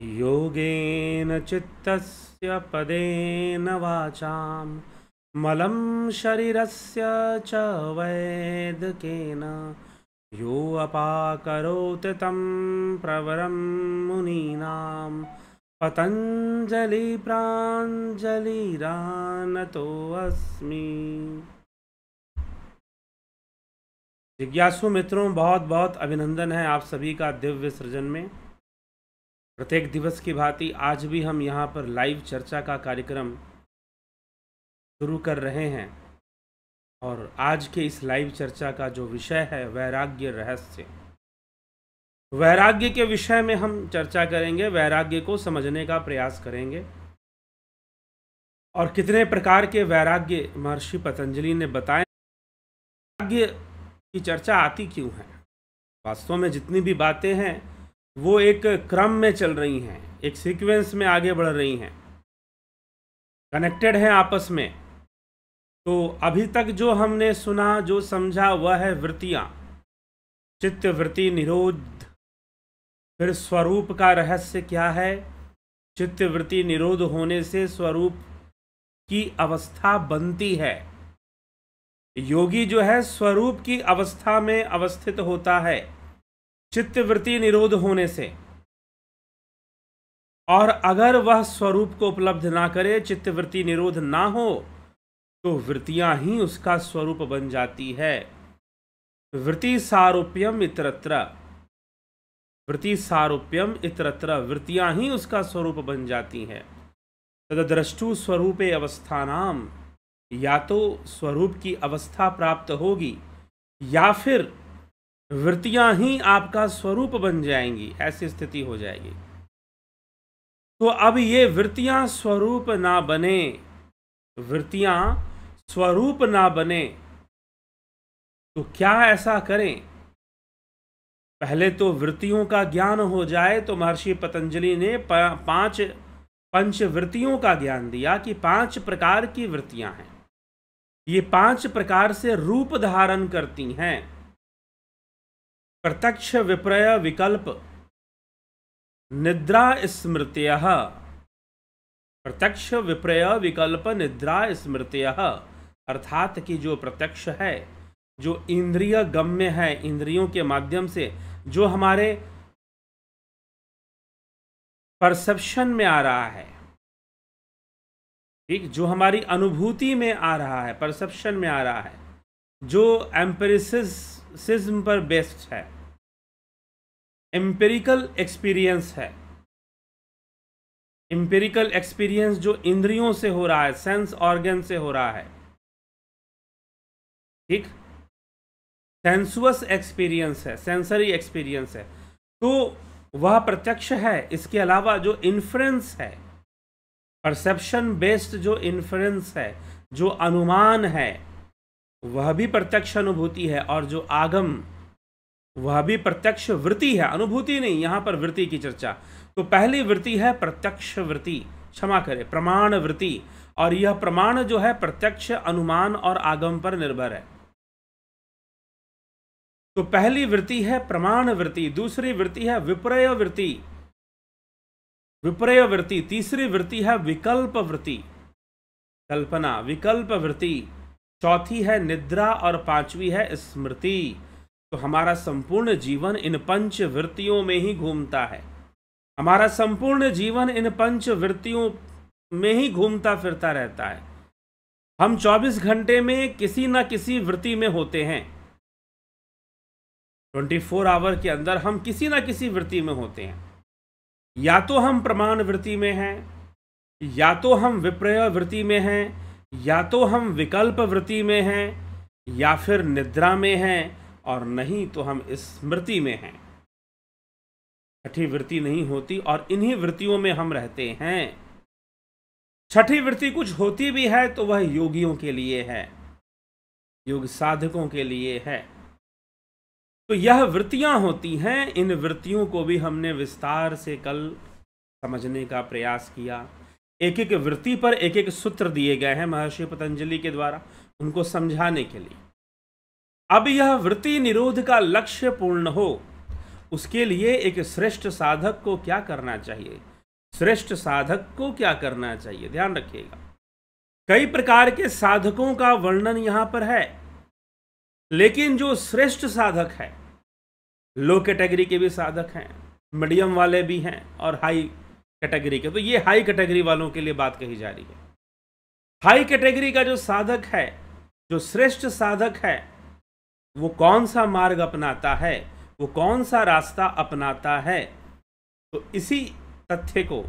योगेन चित्तस्य पदेन वाचां मलं शरीरस्य च वैद्यकेन यो अपाकरोत् तं प्रवरं मुनीनां पतञ्जलि प्राञ्जलिरानतोऽस्मि। जिज्ञासु मित्रों, बहुत बहुत अभिनंदन है आप सभी का दिव्य सृजन में। प्रत्येक दिवस की भांति आज भी हम यहाँ पर लाइव चर्चा का कार्यक्रम शुरू कर रहे हैं और आज के इस लाइव चर्चा का जो विषय है वैराग्य रहस्य। वैराग्य के विषय में हम चर्चा करेंगे, वैराग्य को समझने का प्रयास करेंगे और कितने प्रकार के वैराग्य महर्षि पतंजलि ने बताए। वैराग्य की चर्चा आती क्यों है? वास्तव में जितनी भी बातें हैं वो एक क्रम में चल रही हैं, एक सीक्वेंस में आगे बढ़ रही हैं, कनेक्टेड हैं आपस में। तो अभी तक जो हमने सुना, जो समझा, वह है वृत्तियाँ, चित्त वृत्ति निरोध। फिर स्वरूप का रहस्य क्या है? चित्त वृत्ति निरोध होने से स्वरूप की अवस्था बनती है। योगी जो है स्वरूप की अवस्था में अवस्थित होता है चित्त वृत्ति निरोध होने से, और अगर वह स्वरूप को उपलब्ध ना करे, चित्त वृत्ति निरोध ना हो, तो वृत्तियां ही उसका स्वरूप बन जाती है। वृत्ति सारूप्यम इतरत्र, वृत्ति सारूप्यम इतरत्र, वृत्तियां ही उसका स्वरूप बन जाती हैं। तदद्रष्टु स्वरूपे अवस्थानाम, या तो स्वरूप की अवस्था प्राप्त होगी या फिर वृत्तियां ही आपका स्वरूप बन जाएंगी, ऐसी स्थिति हो जाएगी। तो अब ये वृत्तियां स्वरूप ना बने, वृत्तियां स्वरूप ना बने, तो क्या ऐसा करें? पहले तो वृत्तियों का ज्ञान हो जाए। तो महर्षि पतंजलि ने पंच वृत्तियों का ज्ञान दिया कि 5 प्रकार की वृत्तियां हैं। ये 5 प्रकार से रूप धारण करती हैं। प्रत्यक्ष विपर्य विकल्प निद्रा स्मृतयः, प्रत्यक्ष विपर्य विकल्प निद्रा स्मृतयः, अर्थात कि जो प्रत्यक्ष है, जो इंद्रिय गम्य है, इंद्रियों के माध्यम से जो हमारे परसेप्शन में आ रहा है, ठीक, जो हमारी अनुभूति में आ रहा है, परसेप्शन में आ रहा है, जो एम्पिरिसिज्म पर बेस्ड है, एम्पिरिकल एक्सपीरियंस है, एम्पिरिकल एक्सपीरियंस जो इंद्रियों से हो रहा है, सेंस ऑर्गन से हो रहा है, ठीक, सेंसुअस एक्सपीरियंस है, सेंसरी एक्सपीरियंस है, तो वह प्रत्यक्ष है। इसके अलावा जो इन्फ्रेंस है, परसेप्शन बेस्ड जो इन्फ्रेंस है, जो अनुमान है, वह भी प्रत्यक्ष अनुभूति है। और जो आगम, वह भी प्रत्यक्ष वृत्ति है, अनुभूति नहीं। यहां पर वृत्ति की चर्चा। तो पहली वृत्ति है प्रत्यक्ष वृत्ति, क्षमा करें, प्रमाण वृत्ति। और यह प्रमाण जो है प्रत्यक्ष, अनुमान और आगम पर निर्भर है। तो पहली वृत्ति है प्रमाण वृत्ति, दूसरी वृत्ति है विपर्य वृत्ति, विपर्य वृत्ति, तीसरी वृत्ति है विकल्प वृत्ति, कल्पना, विकल्प वृत्ति, चौथी है निद्रा और 5वीं है स्मृति। तो हमारा संपूर्ण जीवन इन 5 वृत्तियों में ही घूमता है। हमारा संपूर्ण जीवन इन 5 वृत्तियों में ही घूमता फिरता रहता है। हम 24 घंटे में किसी न किसी वृत्ति में होते हैं। 24 आवर के अंदर हम किसी न किसी वृत्ति में होते हैं। या तो हम प्रमाण वृत्ति में हैं, या तो हम विपर्य वृत्ति में हैं, या तो हम विकल्प वृत्ति में हैं, या फिर निद्रा में हैं, और नहीं तो हम स्मृति में हैं। छठी वृत्ति नहीं होती और इन्हीं वृत्तियों में हम रहते हैं। छठी वृत्ति कुछ होती भी है तो वह योगियों के लिए है, योग साधकों के लिए है। तो यह वृत्तियां होती हैं। इन वृत्तियों को भी हमने विस्तार से कल समझने का प्रयास किया। एक एक वृत्ति पर एक एक सूत्र दिए गए हैं महर्षि पतंजलि के द्वारा, उनको समझाने के लिए। अब यह वृत्ति निरोध का लक्ष्य पूर्ण हो, उसके लिए एक श्रेष्ठ साधक को क्या करना चाहिए? श्रेष्ठ साधक को क्या करना चाहिए, ध्यान रखिएगा। कई प्रकार के साधकों का वर्णन यहां पर है, लेकिन जो श्रेष्ठ साधक है, लो कैटेगरी के भी साधक हैं, मीडियम वाले भी हैं और हाई कैटेगरी के, तो ये हाई कैटेगरी वालों के लिए बात कही जा रही है। हाई कैटेगरी का जो साधक है, जो श्रेष्ठ साधक है, वो कौन सा मार्ग अपनाता है, वो कौन सा रास्ता अपनाता है, तो इसी तथ्य को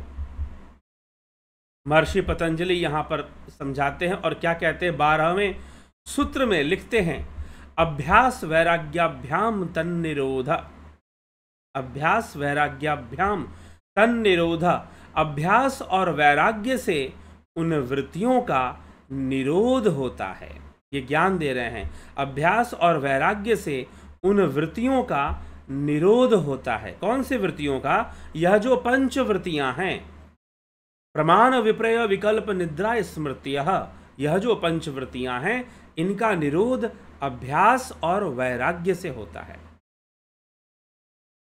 महर्षि पतंजलि यहां पर समझाते हैं और क्या कहते हैं, 12वें सूत्र में लिखते हैं, अभ्यास वैराग्याभ्याम तन्निरोध। अभ्यास वैराग्याभ्याम तन्निरोध। अभ्यास और वैराग्य से उन वृत्तियों का निरोध होता है। ये ज्ञान दे रहे हैं, अभ्यास और वैराग्य से उन वृत्तियों का निरोध होता है। कौन सी वृत्तियों का? यह जो पंच वृत्तियां हैं, प्रमाण विप्रय विकल्प निद्रा स्मृतियः, यह जो पंच वृत्तियां हैं, इनका निरोध अभ्यास और वैराग्य से होता है।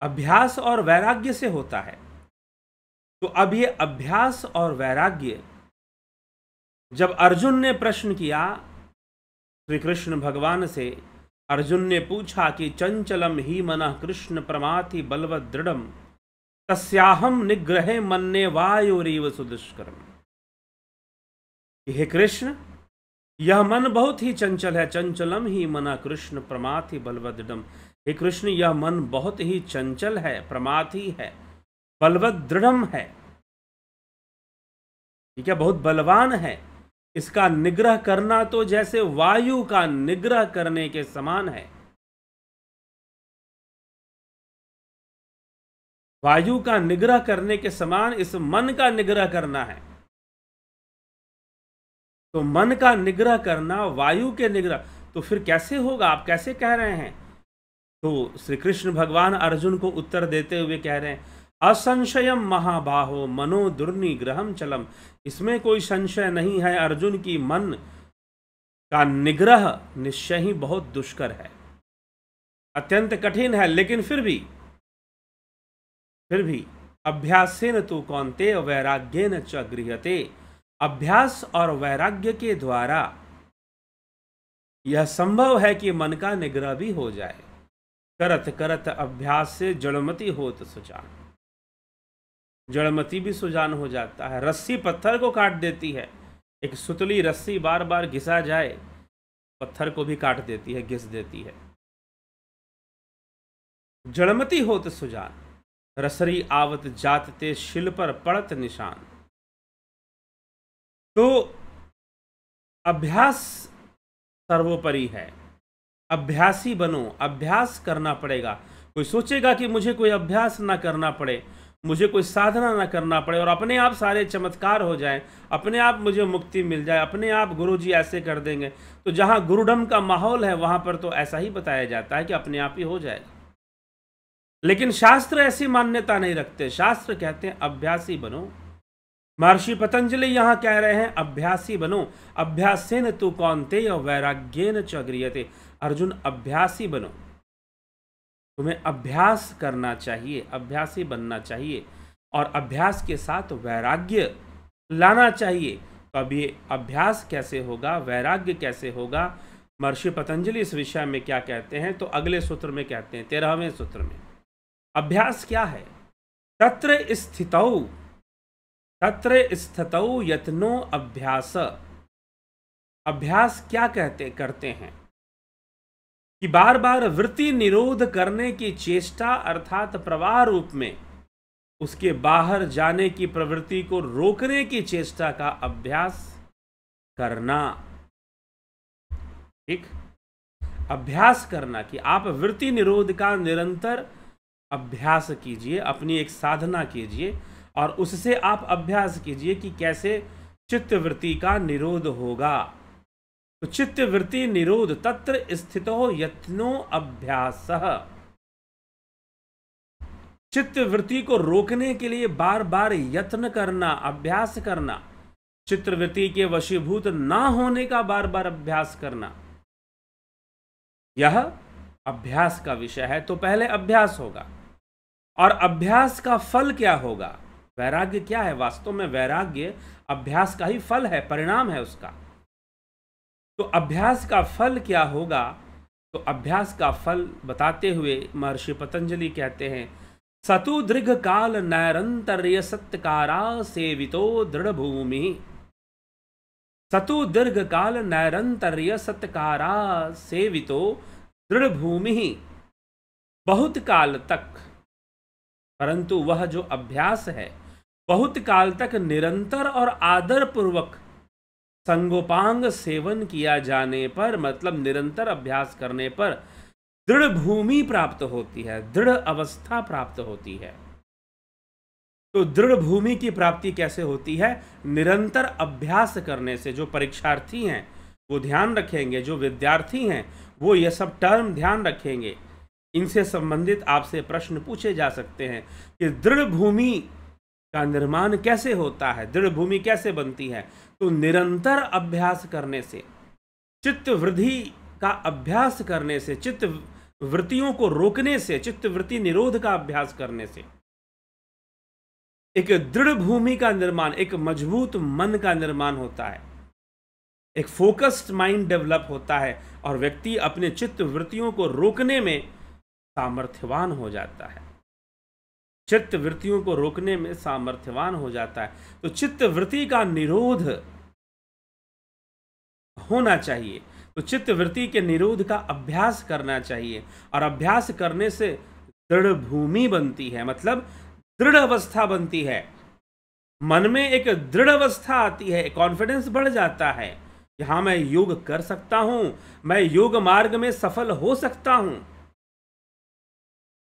अभ्यास और वैराग्य से होता है। तो अब ये अभ्यास और वैराग्य, जब अर्जुन ने प्रश्न किया श्री कृष्ण भगवान से, अर्जुन ने पूछा कि चंचलम ही मनः कृष्ण प्रमाथि बलवद दृढ़म तस्याहम निग्रहे मन्ने वायुरीव सुदुष्करम। हे कृष्ण, यह मन बहुत ही चंचल है। चंचलम ही मना कृष्ण प्रमाथि बलवद दृढ़म। हे कृष्ण, यह मन बहुत ही चंचल है, प्रमाथि है, बलवद दृढ़म है, ठीक है, बहुत बलवान है। इसका निग्रह करना तो जैसे वायु का निग्रह करने के समान है। वायु का निग्रह करने के समान इस मन का निग्रह करना है। तो मन का निग्रह करना, वायु के निग्रह, तो फिर कैसे होगा? आप कैसे कह रहे हैं? तो श्री कृष्ण भगवान अर्जुन को उत्तर देते हुए कह रहे हैं, असंशयम महाबाहो मनो दुर्निग्रहम चलम। इसमें कोई संशय नहीं है अर्जुन की, मन का निग्रह निश्चय ही बहुत दुष्कर है, अत्यंत कठिन है। लेकिन फिर भी अभ्यासेन तु कौन्तेय वैराग्येन च गृह्यते। अभ्यास और वैराग्य के द्वारा यह संभव है कि मन का निग्रह भी हो जाए। करत करत अभ्यास से जड़मति होत सुजान। जड़मति भी सुजान हो जाता है। रस्सी पत्थर को काट देती है। एक सुतली रस्सी बार बार घिसा जाए, पत्थर को भी काट देती है, घिस देती है। जड़मति होत सुजान, रसरी आवत जात ते शिल पर पड़त निशान। तो अभ्यास सर्वोपरि है। अभ्यासी बनो, अभ्यास करना पड़ेगा। कोई सोचेगा कि मुझे कोई अभ्यास ना करना पड़े, मुझे कोई साधना ना करना पड़े और अपने आप सारे चमत्कार हो जाएं, अपने आप मुझे मुक्ति मिल जाए, अपने आप गुरुजी ऐसे कर देंगे। तो जहां गुरुडम का माहौल है वहां पर तो ऐसा ही बताया जाता है कि अपने आप ही हो जाएगा। लेकिन शास्त्र ऐसी मान्यता नहीं रखते। शास्त्र कहते हैं अभ्यासी बनो। महर्षि पतंजलि यहां कह रहे हैं अभ्यासी बनो। अभ्यासेन तु कौन्तेय वैराग्येन च गृह्यते। अर्जुन, अभ्यासी बनो, तुम्हें अभ्यास करना चाहिए, अभ्यासी बनना चाहिए और अभ्यास के साथ वैराग्य लाना चाहिए। तो अब ये अभ्यास कैसे होगा, वैराग्य कैसे होगा? महर्षि पतंजलि इस विषय में क्या कहते हैं? तो अगले सूत्र में कहते हैं, 13वें सूत्र में, अभ्यास क्या है? तत्र स्थितौ यत्नो अभ्यास। अभ्यास क्या करते हैं कि बार बार वृत्ति निरोध करने की चेष्टा, अर्थात प्रवाह रूप में उसके बाहर जाने की प्रवृत्ति को रोकने की चेष्टा का अभ्यास करना। ठीक, अभ्यास करना कि आप वृत्ति निरोध का निरंतर अभ्यास कीजिए, अपनी एक साधना कीजिए और उससे आप अभ्यास कीजिए कि कैसे चित्त वृत्ति का निरोध होगा। तो चित्त वृत्ति निरोध, तत्र स्थितो यत्नो अभ्यासः। चित्त वृत्ति को रोकने के लिए बार बार यत्न करना, अभ्यास करना, चित्त वृत्ति के वशीभूत ना होने का बार बार अभ्यास करना, यह अभ्यास का विषय है। तो पहले अभ्यास होगा और अभ्यास का फल क्या होगा? वैराग्य क्या है? वास्तव में वैराग्य अभ्यास का ही फल है, परिणाम है उसका। तो अभ्यास का फल क्या होगा? तो अभ्यास का फल बताते हुए महर्षि पतंजलि कहते हैं, सतु दीर्घ काल नैरंतर्य सत्कारा सेवितो दृढ़ भूमि। सतु दीर्घ काल नैरंतर्य सत्कारा सेवितो दृढ़ भूमि। बहुत काल तक, परंतु वह जो अभ्यास है, बहुत काल तक निरंतर और आदर पूर्वक संगोपांग सेवन किया जाने पर, मतलब निरंतर अभ्यास करने पर दृढ़ भूमि प्राप्त होती है, दृढ़ अवस्था प्राप्त होती है। तो दृढ़ भूमि की प्राप्ति कैसे होती है? निरंतर अभ्यास करने से। जो परीक्षार्थी हैं वो ध्यान रखेंगे, जो विद्यार्थी हैं वो ये सब टर्म ध्यान रखेंगे। इनसे संबंधित आपसे प्रश्न पूछे जा सकते हैं कि दृढ़ भूमि का निर्माण कैसे होता है, दृढ़ भूमि कैसे बनती है? तो निरंतर अभ्यास करने से, चित्त वृद्धि का अभ्यास करने से, चित्त वृत्तियों को रोकने से, चित्त वृत्ति निरोध का अभ्यास करने से एक दृढ़ भूमि का निर्माण, एक मजबूत मन का निर्माण होता है, एक फोकस्ड माइंड डेवलप होता है और व्यक्ति अपने चित्त वृत्तियों को रोकने में सामर्थ्यवान हो जाता है। चित्त वृत्तियों को रोकने में सामर्थ्यवान हो जाता है। तो चित्त वृत्ति का निरोध होना चाहिए। तो चित्त वृत्ति के निरोध का अभ्यास करना चाहिए और अभ्यास करने से दृढ़ भूमि बनती है, मतलब दृढ़ अवस्था बनती है। मन में एक दृढ़ अवस्था आती है, कॉन्फिडेंस बढ़ जाता है कि हाँ, मैं योग कर सकता हूं, मैं योग मार्ग में सफल हो सकता हूं।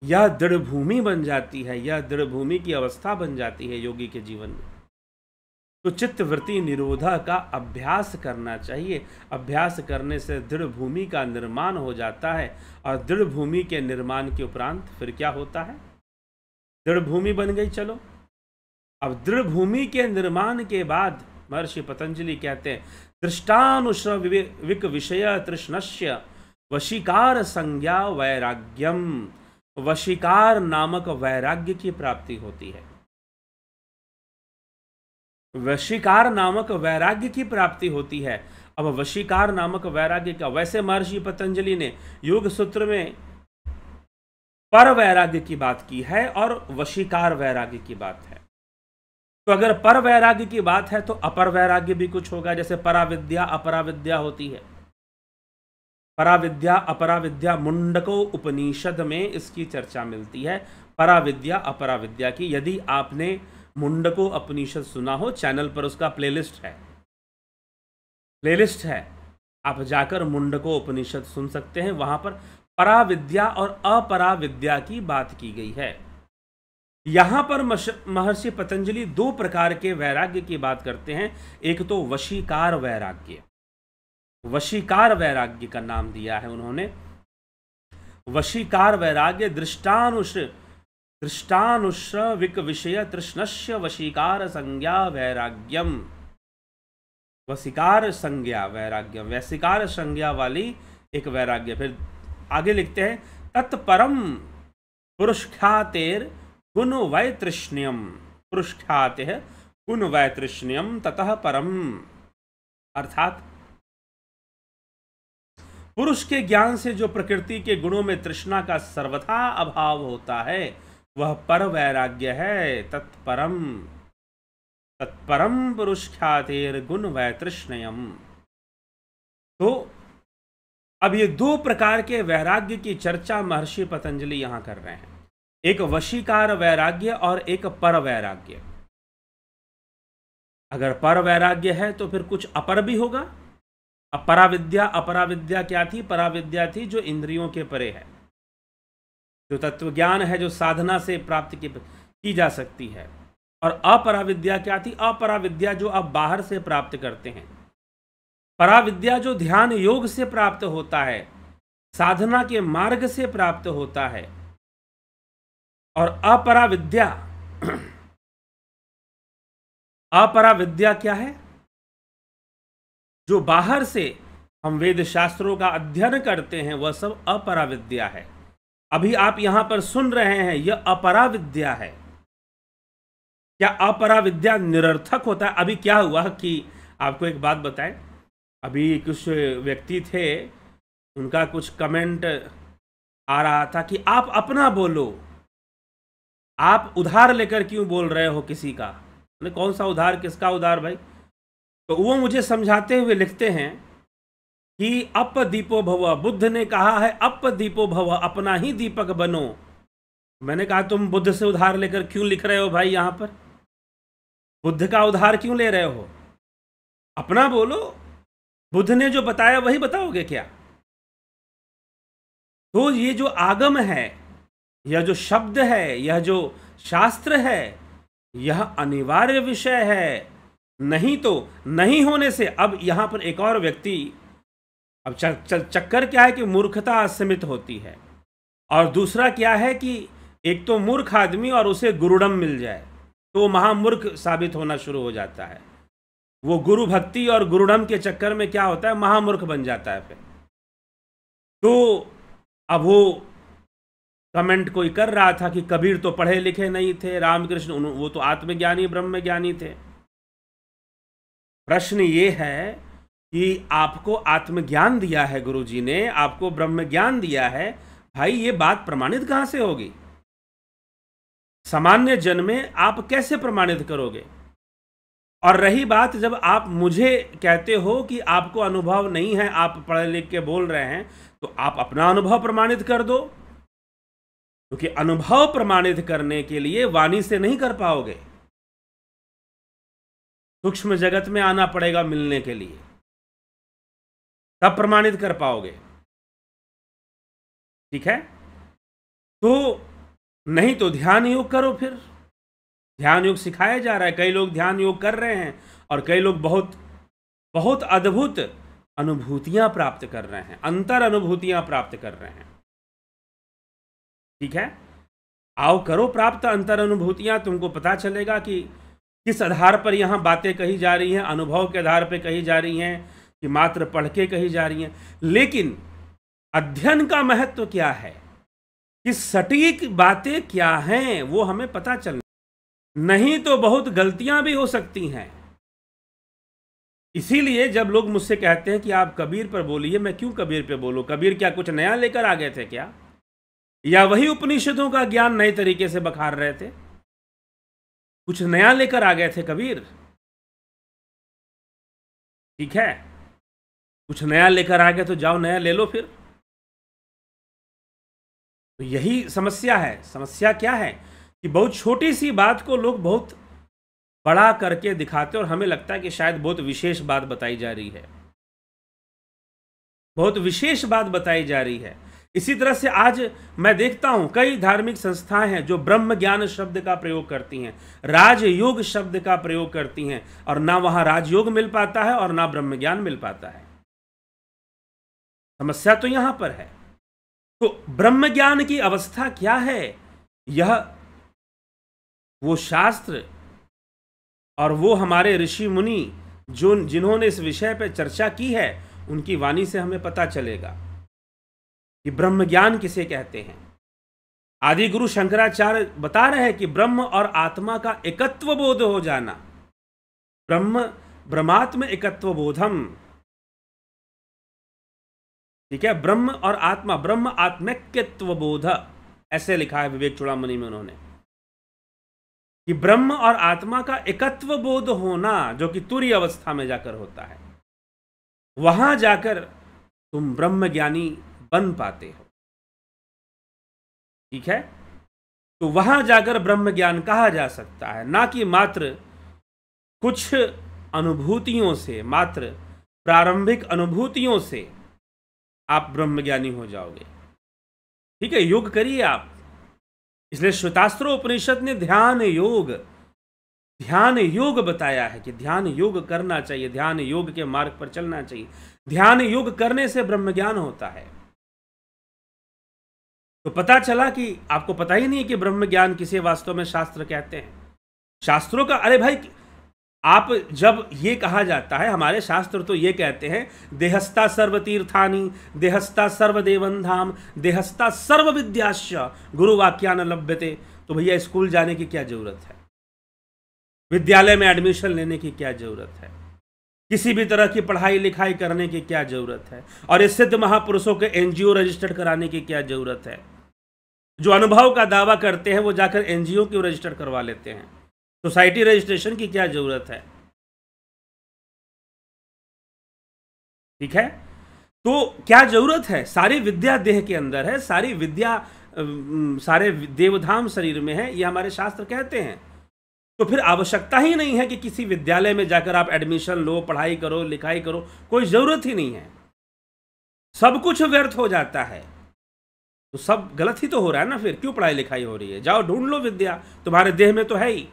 यह दृढ़ भूमि बन जाती है, यह दृढ़ भूमि की अवस्था बन जाती है योगी के जीवन में। तो चित्त वृत्ति निरोधा का अभ्यास करना चाहिए। अभ्यास करने से दृढ़ भूमि का निर्माण हो जाता है और दृढ़ भूमि के निर्माण के उपरांत फिर क्या होता है? दृढ़ भूमि बन गई, चलो अब दृढ़ भूमि के निर्माण के बाद महर्षि पतंजलि कहते हैं, दृष्टानुश्रविक विषय तृष्णस्य वशीकार संज्ञा वैराग्यम। वशीकार नामक वैराग्य की प्राप्ति होती है। वशीकार नामक वैराग्य की प्राप्ति होती है। अब वशीकार नामक वैराग्य का, वैसे महर्षि पतंजलि ने योग सूत्र में पर वैराग्य की बात की है और वशीकार वैराग्य की बात है। तो अगर पर वैराग्य की बात है तो अपर वैराग्य भी कुछ होगा, जैसे पराविद्या अपराविद्या होती है। पराविद्या अपराविद्या मुंडको उपनिषद में इसकी चर्चा मिलती है, पराविद्या अपराविद्या की। यदि आपने मुंडको उपनिषद सुना हो, चैनल पर उसका प्लेलिस्ट है, आप जाकर मुंडको उपनिषद सुन सकते हैं। वहां पर पराविद्या और अपराविद्या की बात की गई है। यहां पर महर्षि पतंजलि दो प्रकार के वैराग्य की बात करते हैं। एक तो वशीकार वैराग्य, वशीकार वैराग्य का नाम दिया है उन्होंने। वशीकार वैराग्य दृष्टानुश्रविक विषय तृष्णस्य वशीकार संज्ञा वैराग्यम। वशीकार संज्ञा वैराग्यम, वैशिकार संज्ञा वाली एक वैराग्य। फिर आगे लिखते हैं, तत्परम पुरुषख्यातेर गुण वैतृष्ण्यम। पुरुषख्याते है गुण वैतृष्ण्यम ततः परम। अर्थात पुरुष के ज्ञान से जो प्रकृति के गुणों में तृष्णा का सर्वथा अभाव होता है वह पर वैराग्य है। तत्परम तत्परम पुरुष ख्यातेर गुण वैतृष्ण्यम। तो अब ये दो प्रकार के वैराग्य की चर्चा महर्षि पतंजलि यहां कर रहे हैं, एक वशीकार वैराग्य और एक पर वैराग्य। अगर पर वैराग्य है तो फिर कुछ अपर भी होगा। अपराविद्या, अपराविद्या क्या थी? पराविद्या थी जो इंद्रियों के परे है, जो तत्वज्ञान है, जो साधना से प्राप्त की जा सकती है। और अपराविद्या क्या थी? अपराविद्या जो आप बाहर से प्राप्त करते हैं। पराविद्या जो ध्यान योग से प्राप्त होता है, साधना के मार्ग से प्राप्त होता है। और अपराविद्या, अपराविद्या क्या है? जो बाहर से हम वेद शास्त्रों का अध्ययन करते हैं वह सब अपराविद्या है। अभी आप यहां पर सुन रहे हैं, यह अपराविद्या है। क्या अपरा विद्या निरर्थक होता है? अभी क्या हुआ कि आपको एक बात बताएं, अभी कुछ व्यक्ति थे, उनका कुछ कमेंट आ रहा था कि आप अपना बोलो, आप उधार लेकर क्यों बोल रहे हो किसी का? कौन सा उधार, किसका उधार भाई? तो वो मुझे समझाते हुए लिखते हैं कि अप दीपो भव, बुद्ध ने कहा है अप दीपो भव, अपना ही दीपक बनो। मैंने कहा तुम बुद्ध से उधार लेकर क्यों लिख रहे हो भाई? यहां पर बुद्ध का उधार क्यों ले रहे हो? अपना बोलो, बुद्ध ने जो बताया वही बताओगे क्या? तो ये जो आगम है, यह जो शब्द है, यह जो शास्त्र है, यह अनिवार्य विषय है, नहीं तो नहीं होने से। अब यहां पर एक और व्यक्ति, अब चक्कर क्या है कि मूर्खता असीमित होती है, और दूसरा क्या है कि एक तो मूर्ख आदमी और उसे गुरुडम मिल जाए तो वो महामूर्ख साबित होना शुरू हो जाता है। वो गुरु भक्ति और गुरुडम के चक्कर में क्या होता है, महामूर्ख बन जाता है फिर। तो अब वो कमेंट कोई कर रहा था कि कबीर तो पढ़े लिखे नहीं थे, रामकृष्ण वो तो आत्मज्ञानी ब्रह्मज्ञानी थे। प्रश्न ये है कि आपको आत्मज्ञान दिया है गुरुजी ने, आपको ब्रह्म ज्ञान दिया है, भाई ये बात प्रमाणित कहां से होगी? सामान्य जन में आप कैसे प्रमाणित करोगे? और रही बात, जब आप मुझे कहते हो कि आपको अनुभव नहीं है, आप पढ़े लिख के बोल रहे हैं, तो आप अपना अनुभव प्रमाणित कर दो, क्योंकि अनुभव प्रमाणित करने के लिए वाणी से नहीं कर पाओगे, सूक्ष्म जगत में आना पड़ेगा मिलने के लिए, तब प्रमाणित कर पाओगे। ठीक है? तो नहीं तो ध्यान योग करो। फिर ध्यान योग सिखाया जा रहा है, कई लोग ध्यान योग कर रहे हैं और कई लोग बहुत बहुत अद्भुत अनुभूतियां प्राप्त कर रहे हैं, अंतर अनुभूतियां प्राप्त कर रहे हैं। ठीक है? आओ करो प्राप्त अंतर अनुभूतियां, तुमको पता चलेगा कि किस आधार पर यहां बातें कही जा रही हैं, अनुभव के आधार पर कही जा रही हैं कि मात्र पढ़ के कही जा रही हैं। लेकिन अध्ययन का महत्व क्या है, कि सटीक बातें क्या हैं, वो हमें पता चलना, नहीं तो बहुत गलतियां भी हो सकती हैं। इसीलिए जब लोग मुझसे कहते हैं कि आप कबीर पर बोलिए, मैं क्यों कबीर पे बोलूं? कबीर क्या कुछ नया लेकर आ गए थे क्या? या वही उपनिषदों का ज्ञान नए तरीके से बखार रहे थे? कुछ नया लेकर आ गए थे कबीर? ठीक है, कुछ नया लेकर आ गए तो जाओ नया ले लो फिर। तो यही समस्या है। समस्या क्या है कि बहुत छोटी सी बात को लोग बहुत बड़ा करके दिखाते और हमें लगता है कि शायद बहुत विशेष बात बताई जा रही है, बहुत विशेष बात बताई जा रही है। इसी तरह से आज मैं देखता हूं कई धार्मिक संस्थाएं हैं जो ब्रह्म ज्ञान शब्द का प्रयोग करती हैं, राजयोग शब्द का प्रयोग करती हैं, और ना वहां राजयोग मिल पाता है और ना ब्रह्म ज्ञान मिल पाता है। समस्या तो यहां पर है। तो ब्रह्म ज्ञान की अवस्था क्या है? यह वो शास्त्र और वो हमारे ऋषि मुनि जो जिन्होंने इस विषय पर चर्चा की है, उनकी वाणी से हमें पता चलेगा कि ब्रह्म ज्ञान किसे कहते हैं। आदि गुरु शंकराचार्य बता रहे हैं कि ब्रह्म और आत्मा का एकत्व बोध हो जाना, ब्रह्मात्म एकत्व बोधम। ठीक है, ब्रह्म और आत्मा, ब्रह्म आत्मैक्यत्व बोध, ऐसे लिखा है विवेक चूड़ामणि में उन्होंने, कि ब्रह्म और आत्मा का एकत्व बोध होना, जो कि तुरीय अवस्था में जाकर होता है, वहां जाकर तुम ब्रह्म ज्ञानी बन पाते हो। ठीक है? तो वहां जाकर ब्रह्म ज्ञान कहा जा सकता है, ना कि मात्र कुछ अनुभूतियों से, मात्र प्रारंभिक अनुभूतियों से आप ब्रह्मज्ञानी हो जाओगे। ठीक है, योग करिए आप। इसलिए श्वेतास्त्रो उपनिषद ने ध्यान योग बताया है कि ध्यान योग करना चाहिए, ध्यान योग के मार्ग पर चलना चाहिए। ध्यान योग करने से ब्रह्मज्ञान होता है। तो पता चला कि आपको पता ही नहीं है कि ब्रह्मज्ञान किसे वास्तव में शास्त्र कहते हैं। शास्त्रों का, अरे भाई, आप जब ये कहा जाता है, हमारे शास्त्र तो ये कहते हैं देहस्ता सर्व तीर्थानि, देहस्ता सर्व देवन धाम, देहस्ता सर्व विद्याश्च गुरुवाक्यान लभ्यते। तो भैया स्कूल जाने की क्या जरूरत है? विद्यालय में एडमिशन लेने की क्या जरूरत है? किसी भी तरह की पढ़ाई लिखाई करने की क्या जरूरत है? और इस सिद्ध महापुरुषों के एनजीओ रजिस्टर्ड कराने की क्या जरूरत है? जो अनुभव का दावा करते हैं वो जाकर एनजीओ क्यों रजिस्टर करवा लेते हैं? सोसाइटी रजिस्ट्रेशन की क्या जरूरत है? ठीक है, तो क्या जरूरत है? सारी विद्या देह के अंदर है, सारी विद्या सारे देवधाम शरीर में है, ये हमारे शास्त्र कहते हैं। तो फिर आवश्यकता ही नहीं है कि किसी विद्यालय में जाकर आप एडमिशन लो, पढ़ाई करो, लिखाई करो, कोई जरूरत ही नहीं है। सब कुछ व्यर्थ हो जाता है, तो सब गलत ही तो हो रहा है ना। फिर क्यों पढ़ाई लिखाई हो रही है? जाओ ढूंढ लो विद्या, तुम्हारे देह में तो है ही।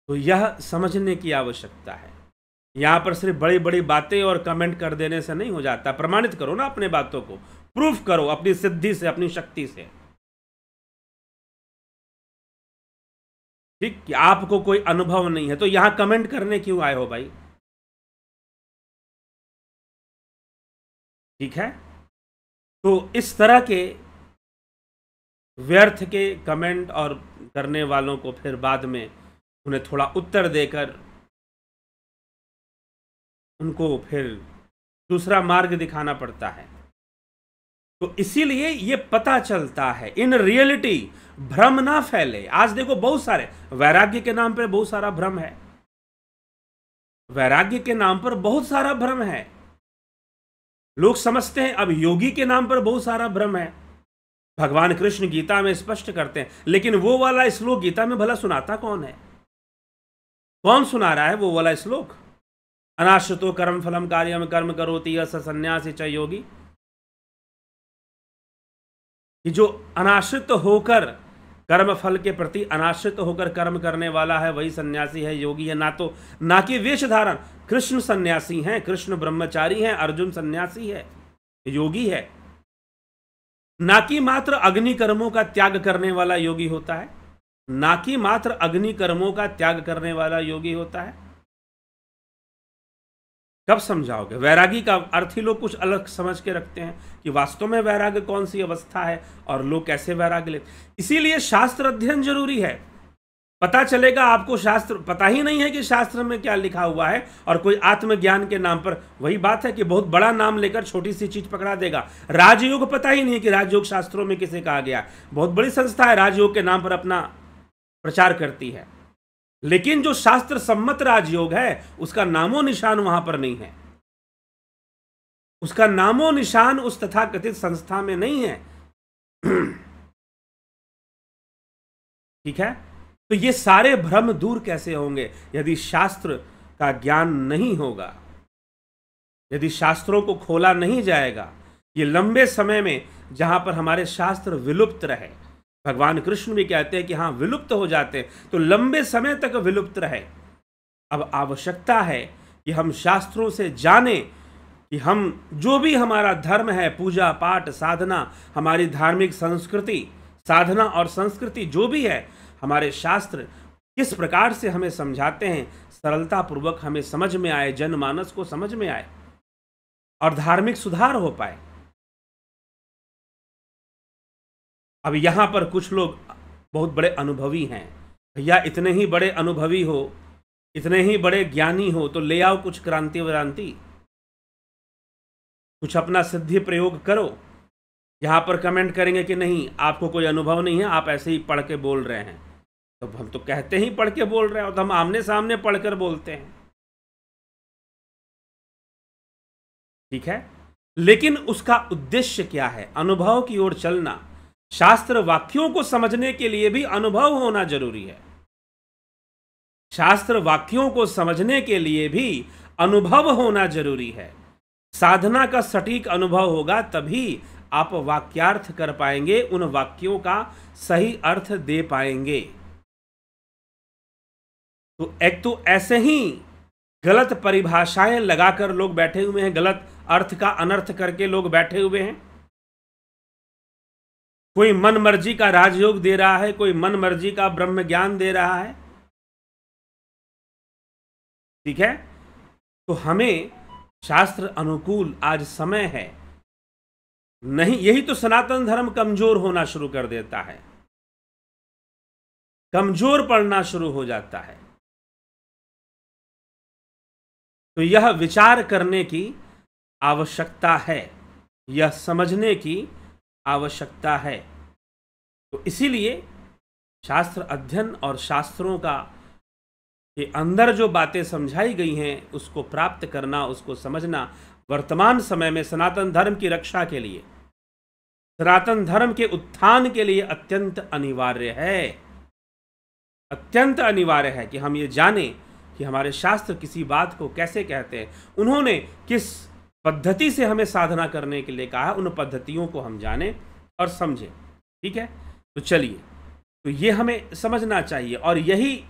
तो यह समझने की आवश्यकता है। यहां पर सिर्फ बड़ी बड़ी बातें और कमेंट कर देने से नहीं हो जाता। प्रमाणित करो ना अपने बातों को, प्रूफ करो अपनी सिद्धि से, अपनी शक्ति से। ठीक, कि आपको कोई अनुभव नहीं है तो यहां कमेंट करने क्यों आए हो भाई? ठीक है, तो इस तरह के व्यर्थ के कमेंट और करने वालों को फिर बाद में उन्हें थोड़ा उत्तर देकर उनको फिर दूसरा मार्ग दिखाना पड़ता है। तो इसीलिए ये पता चलता है, इन रियलिटी भ्रम ना फैले। आज देखो बहुत सारे वैराग्य के नाम पर बहुत सारा भ्रम है, वैराग्य के नाम पर बहुत सारा भ्रम है। लोग समझते हैं अब योगी के नाम पर बहुत सारा भ्रम है। भगवान कृष्ण गीता में स्पष्ट करते हैं, लेकिन वो वाला श्लोक गीता में भला सुनाता कौन है? कौन सुना रहा है वो वाला श्लोक? अनाश्रितो कर्म फलम कार्यम कर्म करोति यस सन्यासी च योगी। कि जो अनाश्रित होकर कर्म फल के प्रति अनाश्रित होकर कर्म करने वाला है वही सन्यासी है, योगी है। ना कि वेश धारण। कृष्ण सन्यासी हैं, कृष्ण ब्रह्मचारी हैं, अर्जुन सन्यासी है, योगी है। ना कि मात्र अग्नि कर्मों का त्याग करने वाला योगी होता है, ना कि मात्र अग्नि कर्मों का त्याग करने वाला योगी होता है। कब समझाओगे? वैरागी का अर्थ ही लोग कुछ अलग समझ के रखते हैं कि वास्तव में वैराग्य कौन सी अवस्था है और लोग कैसे वैराग्य लेते। इसीलिए शास्त्र अध्ययन जरूरी है। पता चलेगा आपको शास्त्र पता ही नहीं है कि शास्त्र में क्या लिखा हुआ है, और कोई आत्मज्ञान के नाम पर, वही बात है कि बहुत बड़ा नाम लेकर छोटी सी चीज पकड़ा देगा। राजयोग पता ही नहीं है कि राजयोग शास्त्रों में किसे कहा गया। बहुत बड़ी संस्था है, राजयोग के नाम पर अपना प्रचार करती है, लेकिन जो शास्त्र सम्मत राजयोग है उसका नामो निशान वहां पर नहीं है। उसका नामो निशान उस तथाकथित संस्था में नहीं है। ठीक है, तो ये सारे भ्रम दूर कैसे होंगे? यदि शास्त्र का ज्ञान नहीं होगा, यदि शास्त्रों को खोला नहीं जाएगा। ये लंबे समय में जहां पर हमारे शास्त्र विलुप्त रहे, भगवान कृष्ण भी कहते हैं कि हाँ विलुप्त हो जाते हैं, तो लंबे समय तक विलुप्त रहे। अब आवश्यकता है कि हम शास्त्रों से जाने कि हम जो भी हमारा धर्म है, पूजा पाठ साधना, हमारी धार्मिक संस्कृति, साधना और संस्कृति जो भी है, हमारे शास्त्र किस प्रकार से हमें समझाते हैं, सरलता पूर्वक हमें समझ में आए, जनमानस को समझ में आए और धार्मिक सुधार हो पाए। अब यहां पर कुछ लोग बहुत बड़े अनुभवी हैं। भैया इतने ही बड़े अनुभवी हो, इतने ही बड़े ज्ञानी हो तो ले आओ कुछ क्रांति व्रांति, कुछ अपना सिद्धि प्रयोग करो। यहां पर कमेंट करेंगे कि नहीं आपको कोई अनुभव नहीं है, आप ऐसे ही पढ़ के बोल रहे हैं। तो हम तो कहते ही पढ़ के बोल रहे हैं, तो हम आमने सामने पढ़कर बोलते हैं। ठीक है, लेकिन उसका उद्देश्य क्या है? अनुभव की ओर चलना। शास्त्र वाक्यों को समझने के लिए भी अनुभव होना जरूरी है। शास्त्र वाक्यों को समझने के लिए भी अनुभव होना जरूरी है। साधना का सटीक अनुभव होगा तभी आप वाक्यार्थ कर पाएंगे, उन वाक्यों का सही अर्थ दे पाएंगे। तो एक तो ऐसे ही गलत परिभाषाएं लगाकर लोग बैठे हुए हैं, गलत अर्थ का अनर्थ करके लोग बैठे हुए हैं। कोई मन मर्जी का राजयोग दे रहा है, कोई मन मर्जी का ब्रह्म ज्ञान दे रहा है। ठीक है, तो हमें शास्त्र अनुकूल आज समय है नहीं। यही तो सनातन धर्म कमजोर होना शुरू कर देता है। कमजोर पड़ना शुरू हो जाता है। तो यह विचार करने की आवश्यकता है, यह समझने की आवश्यकता है। तो इसीलिए शास्त्र अध्ययन और शास्त्रों का के अंदर जो बातें समझाई गई हैं उसको प्राप्त करना, उसको समझना वर्तमान समय में सनातन धर्म की रक्षा के लिए, सनातन धर्म के उत्थान के लिए अत्यंत अनिवार्य है। अत्यंत अनिवार्य है कि हम ये जानें कि हमारे शास्त्र किसी बात को कैसे कहते हैं, उन्होंने किस पद्धति से हमें साधना करने के लिए कहा है, उन पद्धतियों को हम जानें और समझें। ठीक है, तो चलिए, तो ये हमें समझना चाहिए। और यही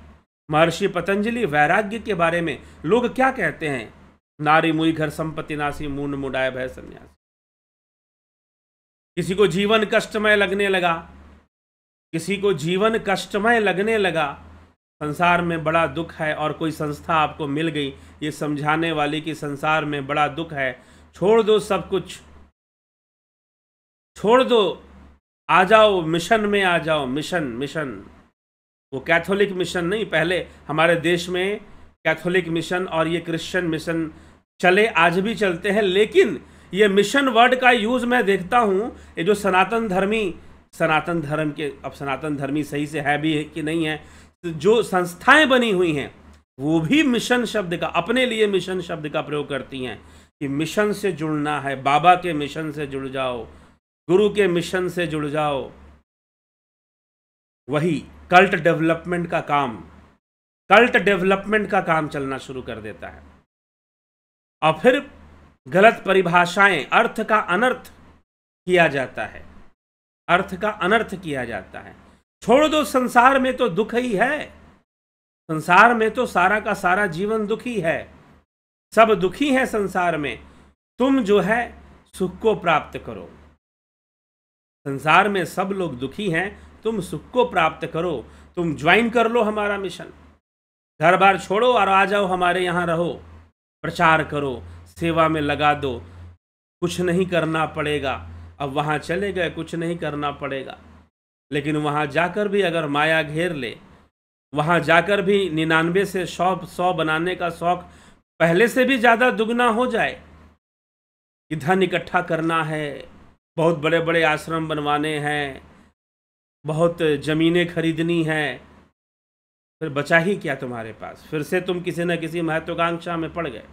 महर्षि पतंजलि वैराग्य के बारे में लोग क्या कहते हैं, नारी मुई घर संपत्ति नासी मून मुडाय भय संन्यास। किसी को जीवन कष्टमय लगने लगा, किसी को जीवन कष्टमय लगने लगा, संसार में बड़ा दुख है, और कोई संस्था आपको मिल गई ये समझाने वाली कि संसार में बड़ा दुख है, छोड़ दो सब कुछ, छोड़ दो, आ जाओ मिशन में, आ जाओ मिशन। मिशन वो कैथोलिक मिशन नहीं, पहले हमारे देश में कैथोलिक मिशन और ये क्रिश्चियन मिशन चले, आज भी चलते हैं, लेकिन ये मिशन वर्ड का यूज मैं देखता हूं, ये जो सनातन धर्म के, अब सनातन धर्मी सही से है भी है कि नहीं है, जो संस्थाएं बनी हुई हैं वो भी मिशन शब्द का, अपने लिए मिशन शब्द का प्रयोग करती हैं कि मिशन से जुड़ना है, बाबा के मिशन से जुड़ जाओ, गुरु के मिशन से जुड़ जाओ। वही कल्ट डेवलपमेंट का काम चलना शुरू कर देता है, और फिर गलत परिभाषाएं, अर्थ का अनर्थ किया जाता है, अर्थ का अनर्थ किया जाता है। छोड़ दो, संसार में तो दुख ही है, संसार में तो सारा का सारा जीवन दुखी है, सब दुखी है संसार में, तुम जो है सुख को प्राप्त करो। संसार में सब लोग दुखी हैं, तुम सुख को प्राप्त करो, तुम ज्वाइन कर लो हमारा मिशन, घर बार छोड़ो और आ जाओ हमारे यहाँ रहो, प्रचार करो, सेवा में लगा दो, कुछ नहीं करना पड़ेगा। अब वहाँ चले गए, कुछ नहीं करना पड़ेगा, लेकिन वहाँ जाकर भी अगर माया घेर ले, वहाँ जाकर भी 99 से 100 बनाने का शौक पहले से भी ज़्यादा दुगना हो जाए कि धन इकट्ठा करना है, बहुत बड़े बड़े आश्रम बनवाने हैं, बहुत ज़मीनें खरीदनी है, फिर बचा ही क्या तुम्हारे पास? फिर से तुम किसी न किसी महत्वाकांक्षा में पड़ गए,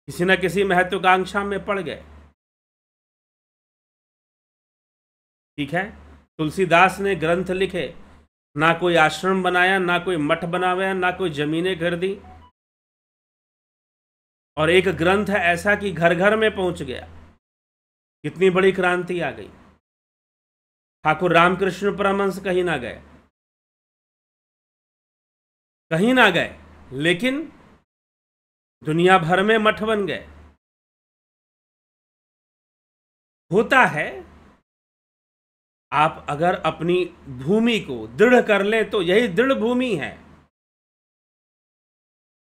किसी न किसी महत्वाकांक्षा में पड़ गए। ठीक है, तुलसीदास ने ग्रंथ लिखे, ना कोई आश्रम बनाया, ना कोई मठ बनाया, ना कोई जमीनें खरीदी, और एक ग्रंथ है ऐसा कि घर घर में पहुंच गया। कितनी बड़ी क्रांति आ गई। ठाकुर रामकृष्ण परमहंस कहीं ना गए, कहीं ना गए, लेकिन दुनिया भर में मठ बन गए। होता है, आप अगर अपनी भूमि को दृढ़ कर लें तो यही दृढ़ भूमि है।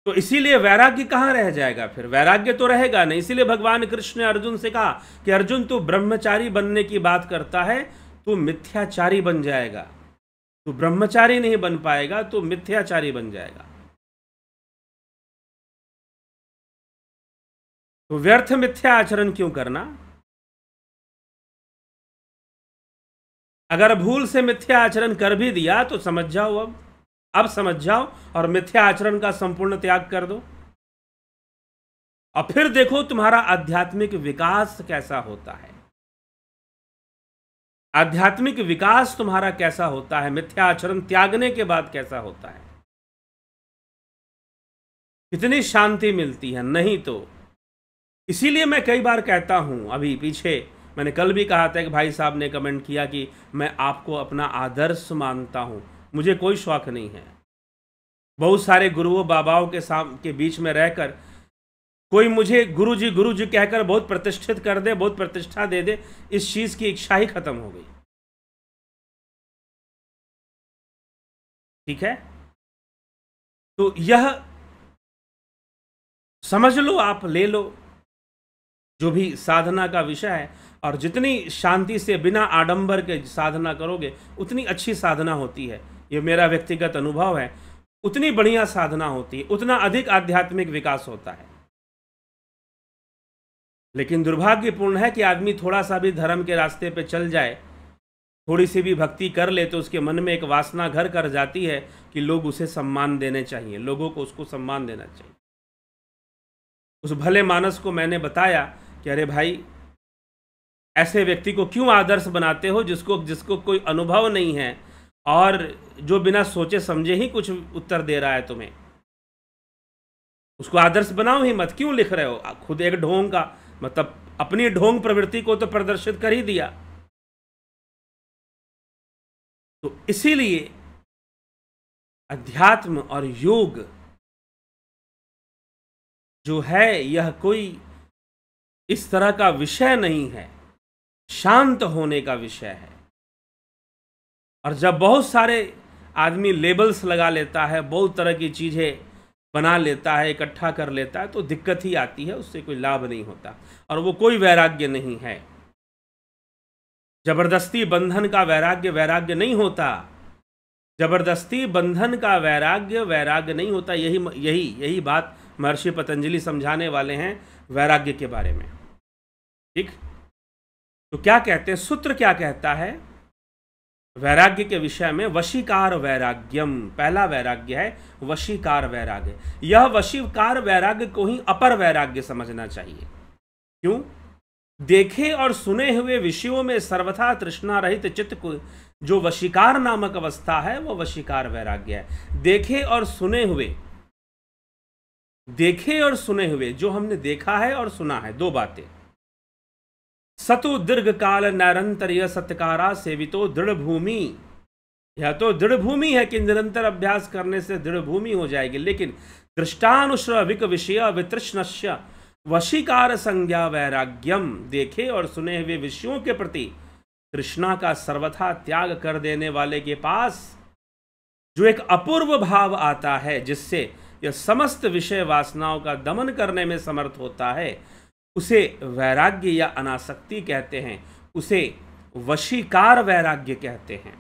तो इसीलिए वैराग्य कहां रह जाएगा? फिर वैराग्य तो रहेगा नहीं। इसीलिए भगवान कृष्ण ने अर्जुन से कहा कि अर्जुन, तू ब्रह्मचारी बनने की बात करता है, तू मिथ्याचारी बन जाएगा, तू ब्रह्मचारी नहीं बन पाएगा, तू मिथ्याचारी बन जाएगा। तो व्यर्थ मिथ्या आचरण क्यों करना? अगर भूल से मिथ्या आचरण कर भी दिया तो समझ जाओ, अब समझ जाओ और मिथ्या आचरण का संपूर्ण त्याग कर दो, और फिर देखो तुम्हारा आध्यात्मिक विकास कैसा होता है। आध्यात्मिक विकास तुम्हारा कैसा होता है, मिथ्या आचरण त्यागने के बाद कैसा होता है, कितनी शांति मिलती है। नहीं तो इसीलिए मैं कई बार कहता हूं, अभी पीछे मैंने कल भी कहा था, एक भाई साहब ने कमेंट किया कि मैं आपको अपना आदर्श मानता हूं, मुझे कोई शौक नहीं है। बहुत सारे गुरुओं बाबाओं के बीच में रहकर कोई मुझे गुरु जी कहकर बहुत प्रतिष्ठित कर दे, बहुत प्रतिष्ठा दे दे, इस चीज की इच्छा ही खत्म हो गई। ठीक है, तो यह समझ लो, आप ले लो जो भी साधना का विषय है, और जितनी शांति से बिना आडंबर के साधना करोगे उतनी अच्छी साधना होती है। ये मेरा व्यक्तिगत अनुभव है। उतनी बढ़िया साधना होती है, उतना अधिक आध्यात्मिक विकास होता है। लेकिन दुर्भाग्यपूर्ण है कि आदमी थोड़ा सा भी धर्म के रास्ते पे चल जाए, थोड़ी सी भी भक्ति कर ले, तो उसके मन में एक वासना घर कर जाती है कि लोग उसे सम्मान देने चाहिए, लोगों को उसको सम्मान देना चाहिए। उस भले मानस को मैंने बताया कि अरे भाई, ऐसे व्यक्ति को क्यों आदर्श बनाते हो जिसको कोई अनुभव नहीं है और जो बिना सोचे समझे ही कुछ उत्तर दे रहा है तुम्हें। उसको आदर्श बनाओ ही मत, क्यों लिख रहे हो? खुद एक ढोंग का मतलब अपनी ढोंग प्रवृत्ति को तो प्रदर्शित कर ही दिया। तो इसीलिए अध्यात्म और योग जो है यह कोई इस तरह का विषय नहीं है, शांत होने का विषय है। और जब बहुत सारे आदमी लेबल्स लगा लेता है, बहुत तरह की चीजें बना लेता है, इकट्ठा कर लेता है, तो दिक्कत ही आती है, उससे कोई लाभ नहीं होता और वो कोई वैराग्य नहीं है। जबरदस्ती बंधन का वैराग्य वैराग्य नहीं होता। जबरदस्ती बंधन का वैराग्य वैराग्य नहीं होता। यही बात महर्षि पतंजलि समझाने वाले हैं वैराग्य के बारे में। ठीक, तो क्या कहते हैं, सूत्र क्या कहता है वैराग्य के विषय में? वशीकार वैराग्यम, पहला वैराग्य है वशीकार वैराग्य। यह वशीकार वैराग्य को ही अपर वैराग्य समझना चाहिए। क्यों? देखे और सुने हुए विषयों में सर्वथा तृष्णा रहित चित्त को जो वशीकार नामक अवस्था है, वो वशीकार वैराग्य है। देखे और सुने हुए जो हमने देखा है और सुना है, दो बातें। सतु दीर्घ काल निरंतर सत्कारा सेवितो दृढ़ भूमि। यह तो दृढ़ भूमि है कि निरंतर अभ्यास करने से दृढ़ भूमि हो जाएगी। लेकिन दृष्टानुश्रविक विषय वितृष्णस्य वशीकार संज्ञा वैराग्यम, देखे और सुने हुए विषयों के प्रति तृष्णा का सर्वथा त्याग कर देने वाले के पास जो एक अपूर्व भाव आता है, जिससे यह समस्त विषय वासनाओं का दमन करने में समर्थ होता है, उसे वैराग्य या अनासक्ति कहते हैं। उसे वशीकार वैराग्य कहते हैं।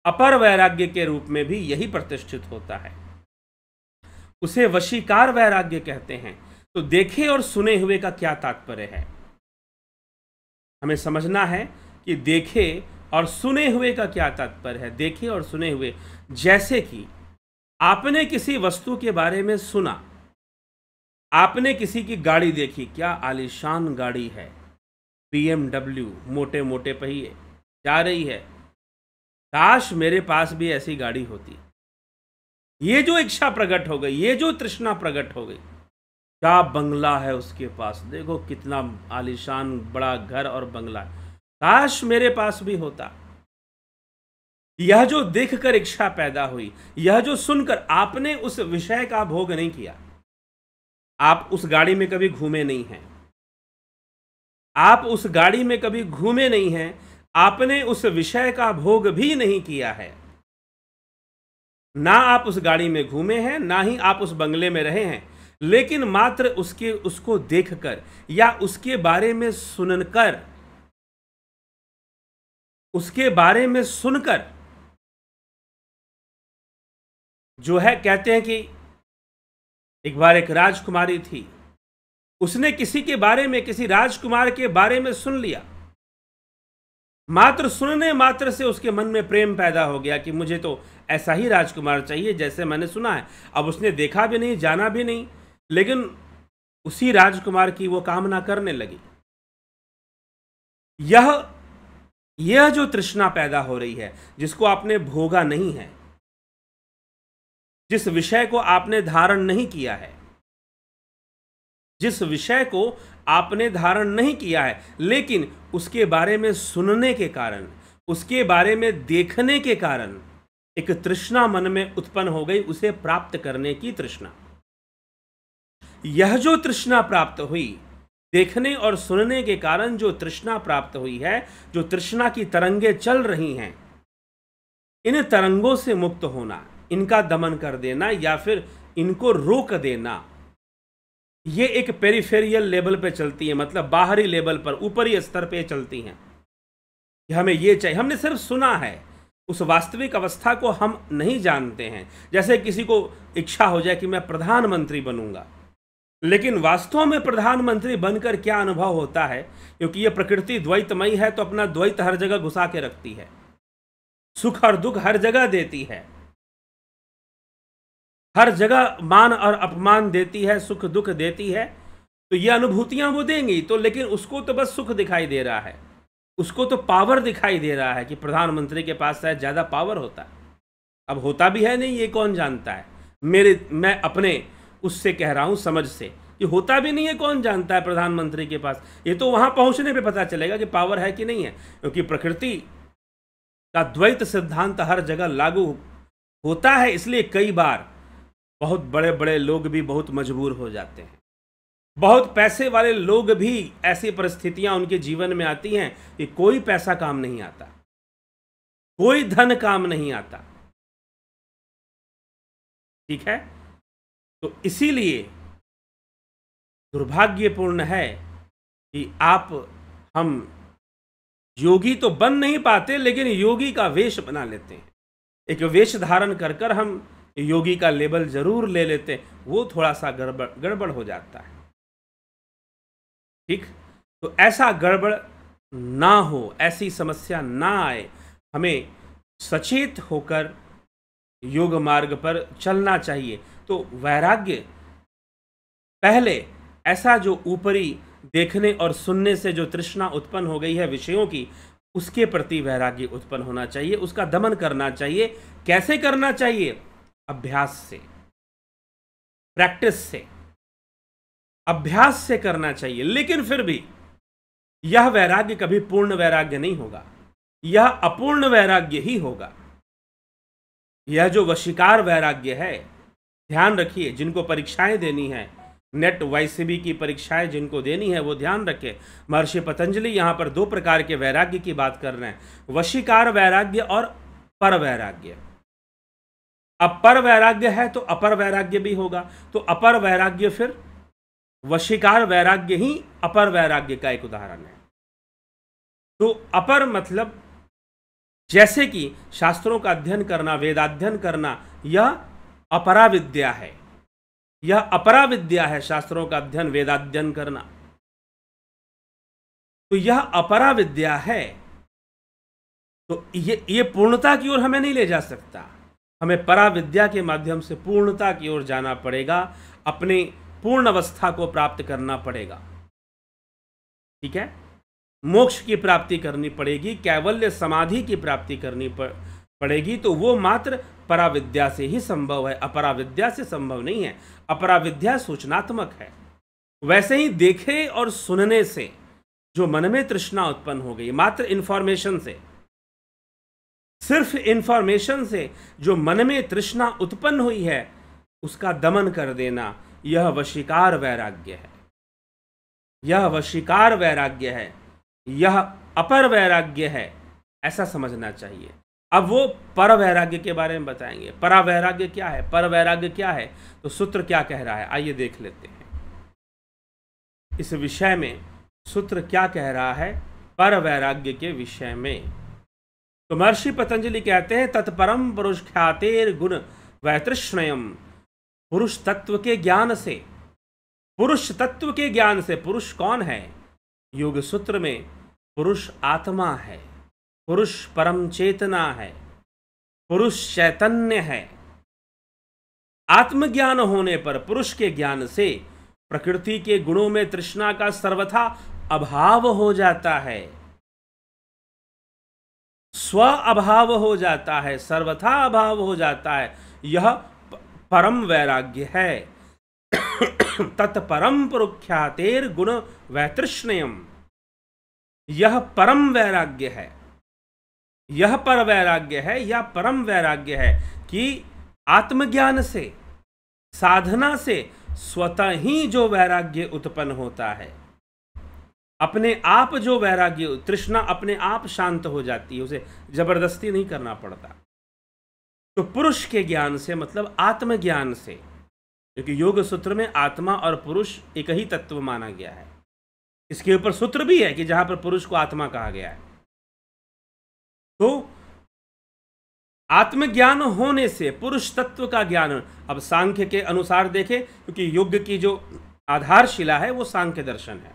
अपर वैराग्य के रूप में भी यही प्रतिष्ठित होता है, उसे वशीकार वैराग्य कहते हैं। तो देखे और सुने हुए का क्या तात्पर्य है? हमें समझना है कि देखे और सुने हुए का क्या तात्पर्य है। देखे और सुने हुए, जैसे कि आपने किसी वस्तु के बारे में सुना, आपने किसी की गाड़ी देखी, क्या आलीशान गाड़ी है, BMW, मोटे मोटे पहिए, जा रही है, काश मेरे पास भी ऐसी गाड़ी होती। ये जो इच्छा प्रकट हो गई, ये जो तृष्णा प्रकट हो गई, क्या बंगला है उसके पास, देखो कितना आलीशान बड़ा घर और बंगला, काश मेरे पास भी होता। यह जो देखकर इच्छा पैदा हुई, यह जो सुनकर, आपने उस विषय का भोग नहीं किया। आप उस गाड़ी में कभी घूमे नहीं हैं, आप उस गाड़ी में कभी घूमे नहीं हैं, आपने उस विषय का भोग भी नहीं किया है। ना आप उस गाड़ी में घूमे हैं, ना ही आप उस बंगले में रहे हैं, लेकिन मात्र उसको देखकर या उसके बारे में सुनकर, उसके बारे में सुनकर जो है, कहते हैं कि एक बार एक राजकुमारी थी, उसने किसी के बारे में, किसी राजकुमार के बारे में सुन लिया। मात्र सुनने मात्र से उसके मन में प्रेम पैदा हो गया कि मुझे तो ऐसा ही राजकुमार चाहिए जैसे मैंने सुना है। अब उसने देखा भी नहीं, जाना भी नहीं, लेकिन उसी राजकुमार की वो कामना करने लगी। यह जो तृष्णा पैदा हो रही है, जिसको आपने भोगा नहीं है, जिस विषय को आपने धारण नहीं किया है, जिस विषय को आपने धारण नहीं किया है, लेकिन उसके बारे में सुनने के कारण, उसके बारे में देखने के कारण एक तृष्णा मन में उत्पन्न हो गई, उसे प्राप्त करने की तृष्णा। यह जो तृष्णा प्राप्त हुई, देखने और सुनने के कारण जो तृष्णा प्राप्त हुई है, जो तृष्णा की तरंगें चल रही हैं, इन तरंगों से मुक्त होना, इनका दमन कर देना या फिर इनको रोक देना, ये एक पेरिफेरियल लेवल पे चलती है, मतलब बाहरी लेवल पर, ऊपरी स्तर पे चलती हैं कि हमें ये चाहिए। हमने सिर्फ सुना है, उस वास्तविक अवस्था को हम नहीं जानते हैं। जैसे किसी को इच्छा हो जाए कि मैं प्रधानमंत्री बनूंगा, लेकिन वास्तव में प्रधानमंत्री बनकर क्या अनुभव होता है, क्योंकि ये प्रकृति द्वैतमयी है, तो अपना द्वैत हर जगह घुसा के रखती है, सुख और दुख हर जगह देती है, हर जगह मान और अपमान देती है, सुख दुख देती है। तो ये अनुभूतियां वो देंगी, तो लेकिन उसको तो बस सुख दिखाई दे रहा है, उसको तो पावर दिखाई दे रहा है कि प्रधानमंत्री के पास शायद ज़्यादा पावर होता है। अब होता भी है नहीं, ये कौन जानता है। मैं अपने उससे कह रहा हूं, समझ से, कि होता भी नहीं है, कौन जानता है प्रधानमंत्री के पास। ये तो वहां पहुंचने पे पता चलेगा कि पावर है कि नहीं है, क्योंकि प्रकृति का द्वैत सिद्धांत हर जगह लागू होता है। इसलिए कई बार बहुत बड़े बड़े लोग भी बहुत मजबूर हो जाते हैं, बहुत पैसे वाले लोग भी, ऐसी परिस्थितियां उनके जीवन में आती हैं कि कोई पैसा काम नहीं आता, कोई धन काम नहीं आता। ठीक है, तो इसीलिए दुर्भाग्यपूर्ण है कि हम योगी तो बन नहीं पाते, लेकिन योगी का वेश बना लेते हैं। एक वेश धारण कर कर हम योगी का लेबल जरूर ले लेते हैं, वो थोड़ा सा गड़बड़ हो जाता है। ठीक, तो ऐसा गड़बड़ ना हो, ऐसी समस्या ना आए, हमें सचेत होकर योग मार्ग पर चलना चाहिए। तो वैराग्य पहले, ऐसा जो ऊपरी देखने और सुनने से जो तृष्णा उत्पन्न हो गई है विषयों की, उसके प्रति वैराग्य उत्पन्न होना चाहिए, उसका दमन करना चाहिए। कैसे करना चाहिए? अभ्यास से, प्रैक्टिस से, अभ्यास से करना चाहिए। लेकिन फिर भी यह वैराग्य कभी पूर्ण वैराग्य नहीं होगा, यह अपूर्ण वैराग्य ही होगा। यह जो वशीकार वैराग्य है, ध्यान रखिए, जिनको परीक्षाएं देनी है, नेट वाईसीबी की परीक्षाएं जिनको देनी है, वो ध्यान रखें। महर्षि पतंजलि यहां पर दो प्रकार के वैराग्य की बात कर रहे हैं, वशीकार वैराग्य और पर वैराग्य। अब पर वैराग्य है तो अपर वैराग्य भी होगा, तो अपर वैराग्य फिर वशीकार वैराग्य ही अपर वैराग्य का एक उदाहरण है। तो अपर मतलब जैसे कि शास्त्रों का अध्ययन करना, वेदाध्ययन करना, यह अपरा विद्या है, यह अपरा विद्या है, शास्त्रों का अध्ययन वेदाध्ययन करना। तो यह अपरा विद्या है, तो ये पूर्णता की ओर हमें नहीं ले जा सकता। हमें परा विद्या के माध्यम से पूर्णता की ओर जाना पड़ेगा, अपने पूर्ण अवस्था को प्राप्त करना पड़ेगा। ठीक है, मोक्ष की प्राप्ति करनी पड़ेगी, कैवल्य समाधि की प्राप्ति करनी पड़ेगी। तो वो मात्र पराविद्या से ही संभव है, अपराविद्या से संभव नहीं है। अपराविद्या सूचनात्मक है। वैसे ही देखे और सुनने से जो मन में तृष्णा उत्पन्न हो गई, मात्र इंफॉर्मेशन से, सिर्फ इंफॉर्मेशन से जो मन में तृष्णा उत्पन्न हुई है, उसका दमन कर देना, यह वशीकार वैराग्य है, यह वशीकार वैराग्य है, यह अपर वैराग्य है, ऐसा समझना चाहिए। अब वो पर वैराग्य के बारे में बताएंगे। परा वैराग्य क्या है, पर वैराग्य क्या है, तो सूत्र क्या कह रहा है, आइए देख लेते हैं। इस विषय में सूत्र क्या कह रहा है पर वैराग्य के विषय में। तो महर्षि पतंजलि कहते हैं, तत्परम पुरुष ख्यातेर गुण वैतृष्णयम। पुरुष तत्व के ज्ञान से, पुरुष तत्व के ज्ञान से, पुरुष कौन है? योग सूत्र में पुरुष आत्मा है, पुरुष परम चेतना है, पुरुष चैतन्य है। आत्मज्ञान होने पर, पुरुष के ज्ञान से प्रकृति के गुणों में तृष्णा का सर्वथा अभाव हो जाता है, स्व अभाव हो जाता है, सर्वथा अभाव हो जाता है। यह परम वैराग्य है। तत्परम पुरुख्यातेर गुण वैतृष्ण्यम, यह परम वैराग्य है, यह पर वैराग्य है, यह परम वैराग्य है कि आत्मज्ञान से, साधना से स्वतः ही जो वैराग्य उत्पन्न होता है, अपने आप जो वैराग्य, तृष्णा अपने आप शांत हो जाती है, उसे जबरदस्ती नहीं करना पड़ता। तो पुरुष के ज्ञान से मतलब आत्मज्ञान से, क्योंकि योग सूत्र में आत्मा और पुरुष एक ही तत्व माना गया है। इसके ऊपर सूत्र भी है कि जहां पर पुरुष को आत्मा कहा गया है। तो आत्मज्ञान होने से पुरुष तत्व का ज्ञान, अब सांख्य के अनुसार देखें, क्योंकि योग की जो आधारशिला है वो सांख्य दर्शन है।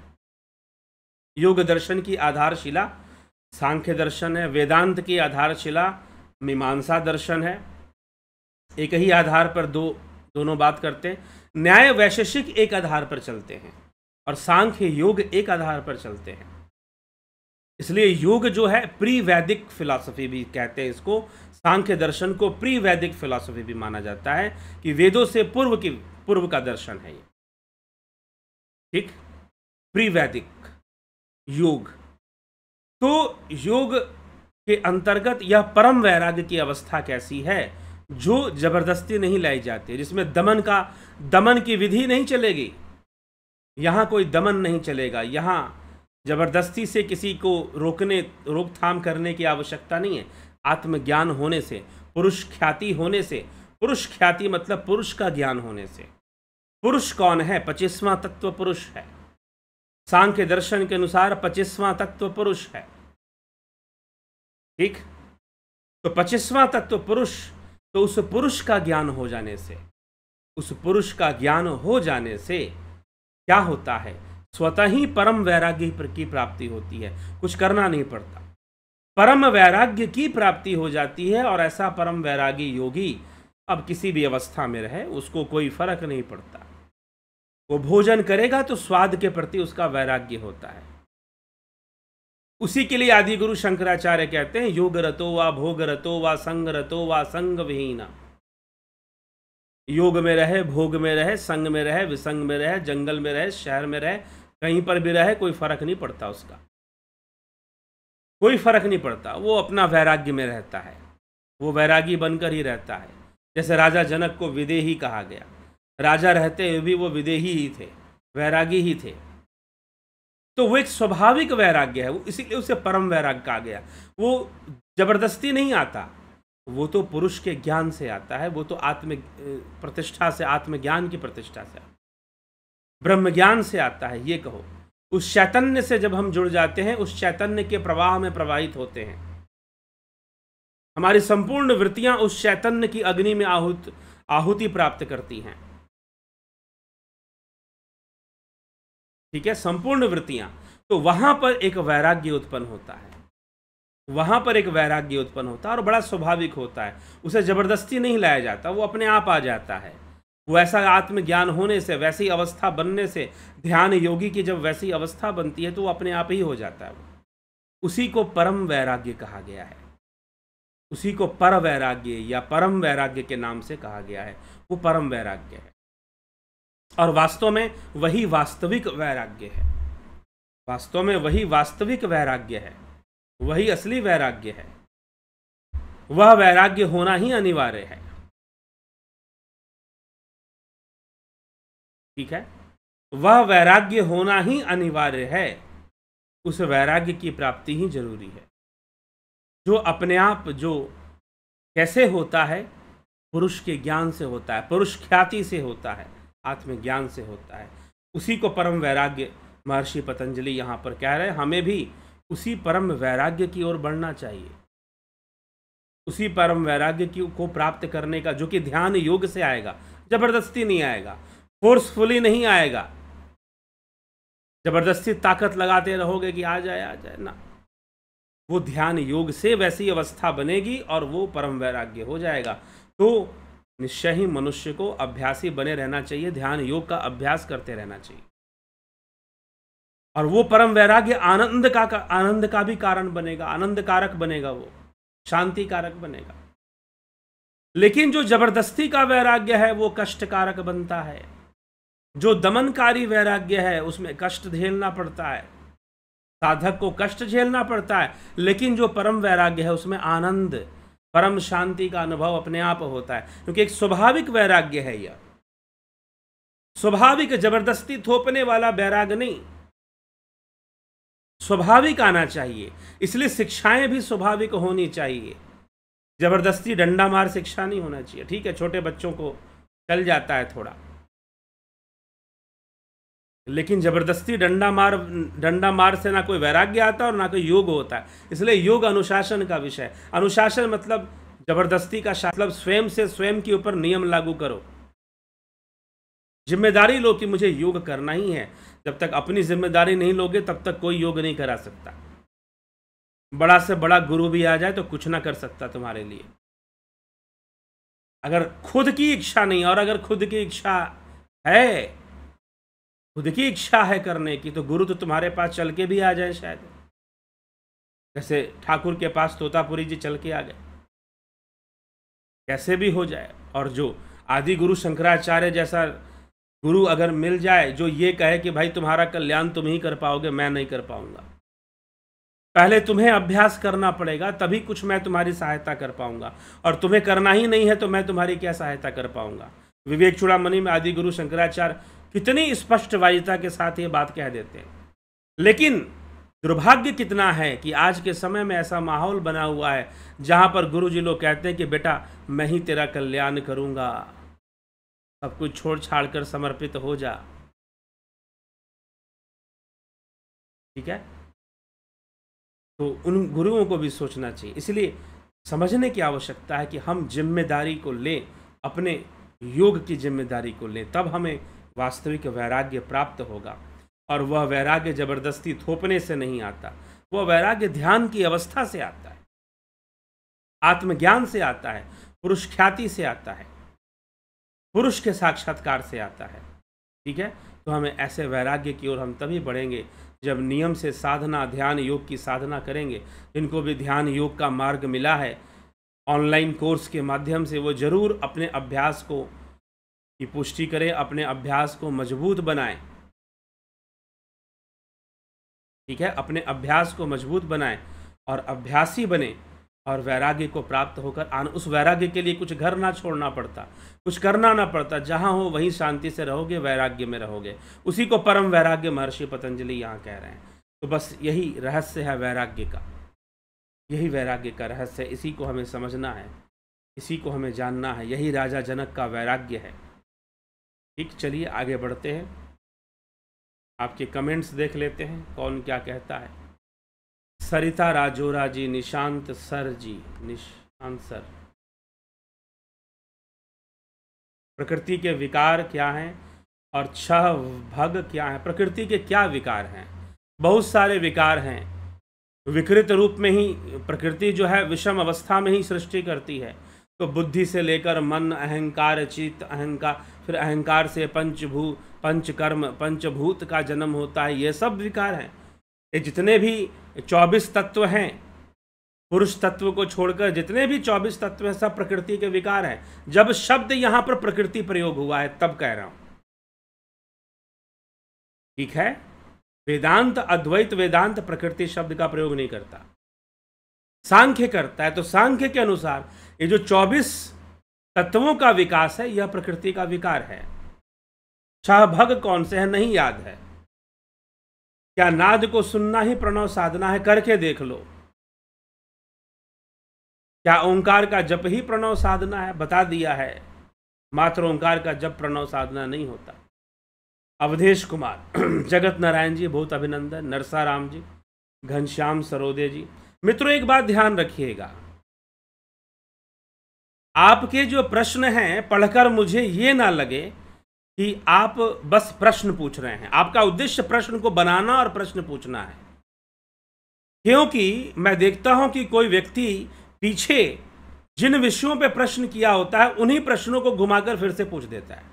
योग दर्शन की आधारशिला सांख्य दर्शन है। वेदांत की आधारशिला मीमांसा दर्शन है। एक ही आधार पर दोनों बात करते हैं। न्याय वैशेषिक एक आधार पर चलते हैं और सांख्य योग एक आधार पर चलते हैं। इसलिए योग जो है प्री वैदिक फिलॉसफी भी कहते हैं इसको। सांख्य दर्शन को प्री वैदिक फिलॉसफी भी माना जाता है कि वेदों से पूर्व का दर्शन है ये। ठीक, प्री वैदिक योग। तो योग के अंतर्गत यह परम वैराग्य की अवस्था कैसी है, जो जबरदस्ती नहीं लाई जाती, जिसमें दमन की विधि नहीं चलेगी। यहां कोई दमन नहीं चलेगा। यहां जबरदस्ती से किसी को रोकथाम करने की आवश्यकता नहीं है। आत्मज्ञान होने से, पुरुष ख्याति होने से, पुरुष ख्याति मतलब पुरुष का ज्ञान होने से। पुरुष कौन है? 25वां तत्व पुरुष है। सांख्य दर्शन के अनुसार 25वां तत्व पुरुष है। ठीक, तो 25वां तत्व पुरुष, तो उस पुरुष का ज्ञान हो जाने से, उस पुरुष का ज्ञान हो जाने से क्या होता है? स्वतः ही परम वैराग्य की प्राप्ति होती है। कुछ करना नहीं पड़ता, परम वैराग्य की प्राप्ति हो जाती है। और ऐसा परम वैरागी योगी अब किसी भी अवस्था में रहे, उसको कोई फर्क नहीं पड़ता। वो भोजन करेगा तो स्वाद के प्रति उसका वैराग्य होता है। उसी के लिए आदि गुरु शंकराचार्य कहते हैं, योग रतो वा भोग रतो वा संग रतो वा संग विहीना। योग में रहे, भोग में रहे, संग में रहे, विसंग में रहे, जंगल में रहे, शहर में रहे, कहीं पर भी रहे, कोई फर्क नहीं पड़ता उसका, कोई फर्क नहीं पड़ता। वो अपना वैराग्य में रहता है, वो वैरागी बनकर ही रहता है। जैसे राजा जनक को विदेही कहा गया, राजा रहते हुए भी वो विदेही ही थे, वैरागी ही थे। तो वो एक स्वाभाविक वैराग्य है, वो इसीलिए उसे परम वैराग्य कहा गया। वो जबरदस्ती नहीं आता, वो तो पुरुष के ज्ञान से आता है, वो तो आत्म प्रतिष्ठा से, आत्मज्ञान की प्रतिष्ठा से, ब्रह्म ज्ञान से आता है। ये कहो, उस चैतन्य से जब हम जुड़ जाते हैं, उस चैतन्य के प्रवाह में प्रवाहित होते हैं। हमारी संपूर्ण वृत्तियां उस चैतन्य की अग्नि में आहुति प्राप्त करती हैं। ठीक है, संपूर्ण वृत्तियां। तो वहां पर एक वैराग्य उत्पन्न होता है, वहां पर एक वैराग्य उत्पन्न होता है और बड़ा स्वाभाविक होता है। उसे जबरदस्ती नहीं लाया जाता, वो अपने आप आ जाता है। वो ऐसा आत्मज्ञान होने से, वैसी अवस्था बनने से, ध्यान योगी की जब वैसी अवस्था बनती है तो वो अपने आप ही हो जाता है। उसी को परम वैराग्य कहा गया है, उसी को पर वैराग्य या परम वैराग्य के नाम से कहा गया है। वो परम वैराग्य है और वास्तव में वही वास्तविक वैराग्य है। वास्तव में वही वास्तविक वैराग्य है, वही असली वैराग्य है। वह वैराग्य होना ही अनिवार्य है। ठीक है, वह वैराग्य होना ही अनिवार्य है। उस वैराग्य की प्राप्ति ही जरूरी है, जो अपने आप, जो कैसे होता है? पुरुष के ज्ञान से होता है, पुरुष ख्याति से होता है, आत्मज्ञान से होता है। उसी को परम वैराग्य महर्षि पतंजलि यहाँ पर कह रहे हैं। हमें भी उसी परम वैराग्य की ओर बढ़ना चाहिए, उसी परम वैराग्य को प्राप्त करने का, जो कि ध्यान योग से आएगा, जबरदस्ती नहीं आएगा, फोर्सफुली नहीं आएगा। जबरदस्ती ताकत लगाते रहोगे कि आ जाए ना, वो ध्यान योग से वैसी अवस्था बनेगी और वो परम वैराग्य हो जाएगा। तो निश्चय ही मनुष्य को अभ्यासी बने रहना चाहिए, ध्यान योग का अभ्यास करते रहना चाहिए। और वो परम वैराग्य आनंद का भी कारण बनेगा, आनंद कारक बनेगा, वो शांति कारक बनेगा। लेकिन जो जबरदस्ती का वैराग्य है वो कष्ट कारक बनता है। जो दमनकारी वैराग्य है उसमें कष्ट झेलना पड़ता है, साधक को कष्ट झेलना पड़ता है। लेकिन जो परम वैराग्य है उसमें आनंद, परम शांति का अनुभव अपने आप होता है, क्योंकि एक स्वाभाविक वैराग्य है। यह स्वाभाविक, जबरदस्ती थोपने वाला वैराग्य नहीं, स्वाभाविक आना चाहिए। इसलिए शिक्षाएं भी स्वाभाविक होनी चाहिए। जबरदस्ती डंडा मार शिक्षा नहीं होना चाहिए। ठीक है, छोटे बच्चों को चल जाता है थोड़ा, लेकिन जबरदस्ती डंडा मार से ना कोई वैराग्य आता और ना कोई योग होता है। इसलिए योग अनुशासन का विषय। अनुशासन मतलब जबरदस्ती का मतलब स्वयं से स्वयं के ऊपर नियम लागू करो, जिम्मेदारी लो कि मुझे योग करना ही है। जब तक अपनी जिम्मेदारी नहीं लोगे तब तक कोई योग नहीं करा सकता। बड़ा से बड़ा गुरु भी आ जाए तो कुछ ना कर सकता तुम्हारे लिए। अगर खुद की इच्छा नहीं, और अगर खुद की इच्छा है, खुद की इच्छा है करने की, तो गुरु तो तुम्हारे पास चल के भी आ जाए शायद, जैसे ठाकुर के पास तोतापुरी जी चल के आ गए, कैसे भी हो जाए। और जो आदि गुरु शंकराचार्य जैसा गुरु अगर मिल जाए जो ये कहे कि भाई तुम्हारा कल्याण तुम ही कर पाओगे, मैं नहीं कर पाऊंगा, पहले तुम्हें अभ्यास करना पड़ेगा, तभी कुछ मैं तुम्हारी सहायता कर पाऊंगा, और तुम्हें करना ही नहीं है तो मैं तुम्हारी क्या सहायता कर पाऊंगा। विवेक चूड़ामणि में आदि गुरु शंकराचार्य कितनी स्पष्ट वाजिता के साथ ये बात कह देते हैं। लेकिन दुर्भाग्य कितना है कि आज के समय में ऐसा माहौल बना हुआ है जहां पर गुरु जी लोग कहते हैं कि बेटा मैं ही तेरा कल्याण करूंगा, सब कुछ छोड़ छाड़ कर समर्पित हो जा। ठीक है, तो उन गुरुओं को भी सोचना चाहिए। इसलिए समझने की आवश्यकता है कि हम जिम्मेदारी को लें, अपने योग की जिम्मेदारी को लें, तब हमें वास्तविक वैराग्य प्राप्त होगा। और वह वैराग्य जबरदस्ती थोपने से नहीं आता, वह वैराग्य ध्यान की अवस्था से आता है, आत्मज्ञान से आता है, पुरुष ख्याति से आता है, पुरुष के साक्षात्कार से आता है। ठीक है, तो हमें ऐसे वैराग्य की ओर हम तभी बढ़ेंगे जब नियम से साधना, ध्यान योग की साधना करेंगे। जिनको भी ध्यान योग का मार्ग मिला है ऑनलाइन कोर्स के माध्यम से, वो जरूर अपने अभ्यास को की पुष्टि करें, अपने अभ्यास को मजबूत बनाएं। ठीक है, अपने अभ्यास को मजबूत बनाएं और अभ्यासी बने, और वैराग्य को प्राप्त होकर उस वैराग्य के लिए कुछ घर ना छोड़ना पड़ता, कुछ करना ना पड़ता, जहाँ हो वहीं शांति से रहोगे, वैराग्य में रहोगे। उसी को परम वैराग्य महर्षि पतंजलि यहाँ कह रहे हैं। तो बस यही रहस्य है वैराग्य का, यही वैराग्य का रहस्य है। इसी को हमें समझना है, इसी को हमें जानना है। यही राजा जनक का वैराग्य है। ठीक, चलिए आगे बढ़ते हैं, आपके कमेंट्स देख लेते हैं कौन क्या कहता है। सरिता राजोरा जी, निशांत सर जी, निशांत सर, प्रकृति के विकार क्या हैं और छह भग क्या है? प्रकृति के क्या विकार हैं? बहुत सारे विकार हैं। विकृत रूप में ही प्रकृति जो है विषम अवस्था में ही सृष्टि करती है। तो बुद्धि से लेकर मन, अहंकार, चित्त, अहंकार, फिर अहंकार से पंचकर्म, पंचभूत का जन्म होता है। ये सब विकार हैं। ये जितने भी 24 तत्व हैं, पुरुष तत्व को छोड़कर जितने भी 24 तत्व हैं, सब प्रकृति के विकार हैं। जब शब्द यहां पर प्रकृति प्रयोग हुआ है तब कह रहा हूं। ठीक है, वेदांत, अद्वैत वेदांत प्रकृति शब्द का प्रयोग नहीं करता, सांख्य करता है। तो सांख्य के अनुसार ये जो 24 तत्वों का विकास है, यह प्रकृति का विकार है। छह भग कौन से हैं नहीं याद है। क्या नाद को सुनना ही प्रणव साधना है? करके देख लो। क्या ओंकार का जप ही प्रणव साधना है? बता दिया है, मात्र ओंकार का जप प्रणव साधना नहीं होता। अवधेश कुमार, जगत नारायण जी बहुत अभिनंदन, नरसाराम जी, घनश्याम सरोदे जी। मित्रों एक बात ध्यान रखिएगा, आपके जो प्रश्न हैं पढ़कर मुझे ये ना लगे कि आप बस प्रश्न पूछ रहे हैं। आपका उद्देश्य प्रश्न को बनाना और प्रश्न पूछना है। क्योंकि मैं देखता हूं कि कोई व्यक्ति पीछे जिन विषयों पे प्रश्न किया होता है उन्हीं प्रश्नों को घुमाकर फिर से पूछ देता है।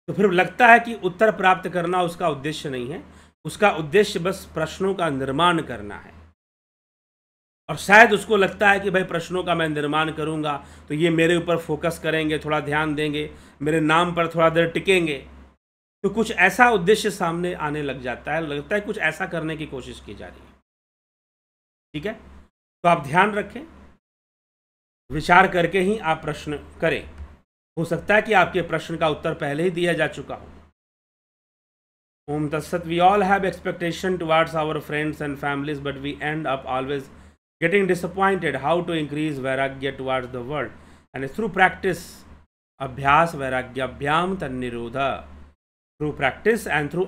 तो फिर लगता है कि उत्तर प्राप्त करना उसका उद्देश्य नहीं है, उसका उद्देश्य बस प्रश्नों का निर्माण करना है। और शायद उसको लगता है कि भाई प्रश्नों का मैं निर्माण करूंगा तो ये मेरे ऊपर फोकस करेंगे, थोड़ा ध्यान देंगे, मेरे नाम पर थोड़ा देर टिकेंगे। तो कुछ ऐसा उद्देश्य सामने आने लग जाता है, लगता है कुछ ऐसा करने की कोशिश की जा रही है। ठीक है, तो आप ध्यान रखें, विचार करके ही आप प्रश्न करें। हो सकता है कि आपके प्रश्न का उत्तर पहले ही दिया जा चुका हो। ओम तत्सत। We all have expectation towards our friends and families but we end up always getting disappointed. How to increase vairagya towards the world? And through practice, abhyas vairagyabhyam tannirodha, through practice and through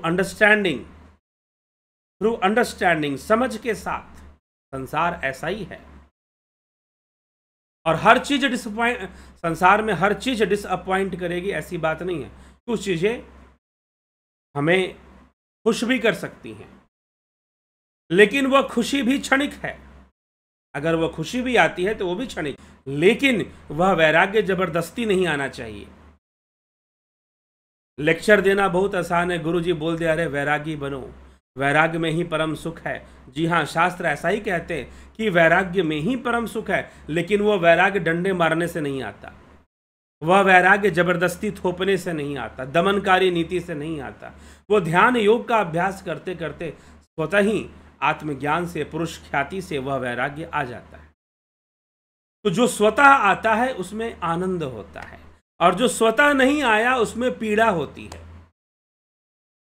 understanding, समझ के साथ। संसार ऐसा ही है, और हर चीज संसार में हर चीज डिसअपॉइंट करेगी ऐसी बात नहीं है। कुछ चीजें हमें खुश भी कर सकती हैं, लेकिन वह खुशी भी क्षणिक है। अगर वह खुशी भी आती है तो वो भी क्षणिक, लेकिन वह वैराग्य जबरदस्ती नहीं आना चाहिए। लेक्चर देना बहुत आसान है, गुरुजी बोल दे अरे वैरागी बनो, वैराग्य में ही परम सुख है। जी हाँ, शास्त्र ऐसा ही कहते हैं कि वैराग्य में ही परम सुख है, लेकिन वह वैराग्य डंडे मारने से नहीं आता, वह वैराग्य जबरदस्ती थोपने से नहीं आता, दमनकारी नीति से नहीं आता। वो ध्यान योग का अभ्यास करते करते स्वतः ही आत्मज्ञान से, पुरुष ख्याति से वह वैराग्य आ जाता है। तो जो स्वतः आता है उसमें आनंद होता है, और जो स्वतः नहीं आया उसमें पीड़ा होती है,